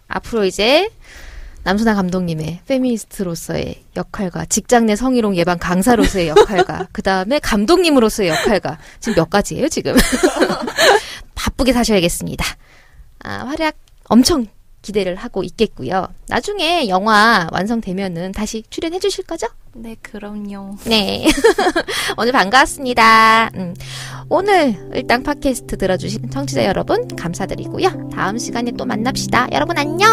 앞으로 이제 남순아 감독님의 페미니스트로서의 역할과 직장 내 성희롱 예방 강사로서의 역할과 그 다음에 감독님으로서의 역할과 지금 몇 가지예요 지금. 바쁘게 사셔야겠습니다. 활약 엄청 기대를 하고 있겠고요. 나중에 영화 완성되면은 다시 출연해 주실 거죠? 네, 그럼요. 네. 오늘 반가웠습니다. 오늘 일단 팟캐스트 들어주신 청취자 여러분 감사드리고요. 다음 시간에 또 만납시다. 여러분 안녕.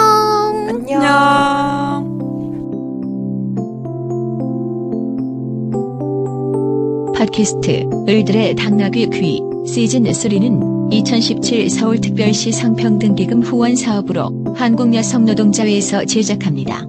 팟캐스트 을들의 당나귀 귀 시즌3는 2017 서울특별시 성평등기금 후원 사업으로 한국여성노동자회에서 제작합니다.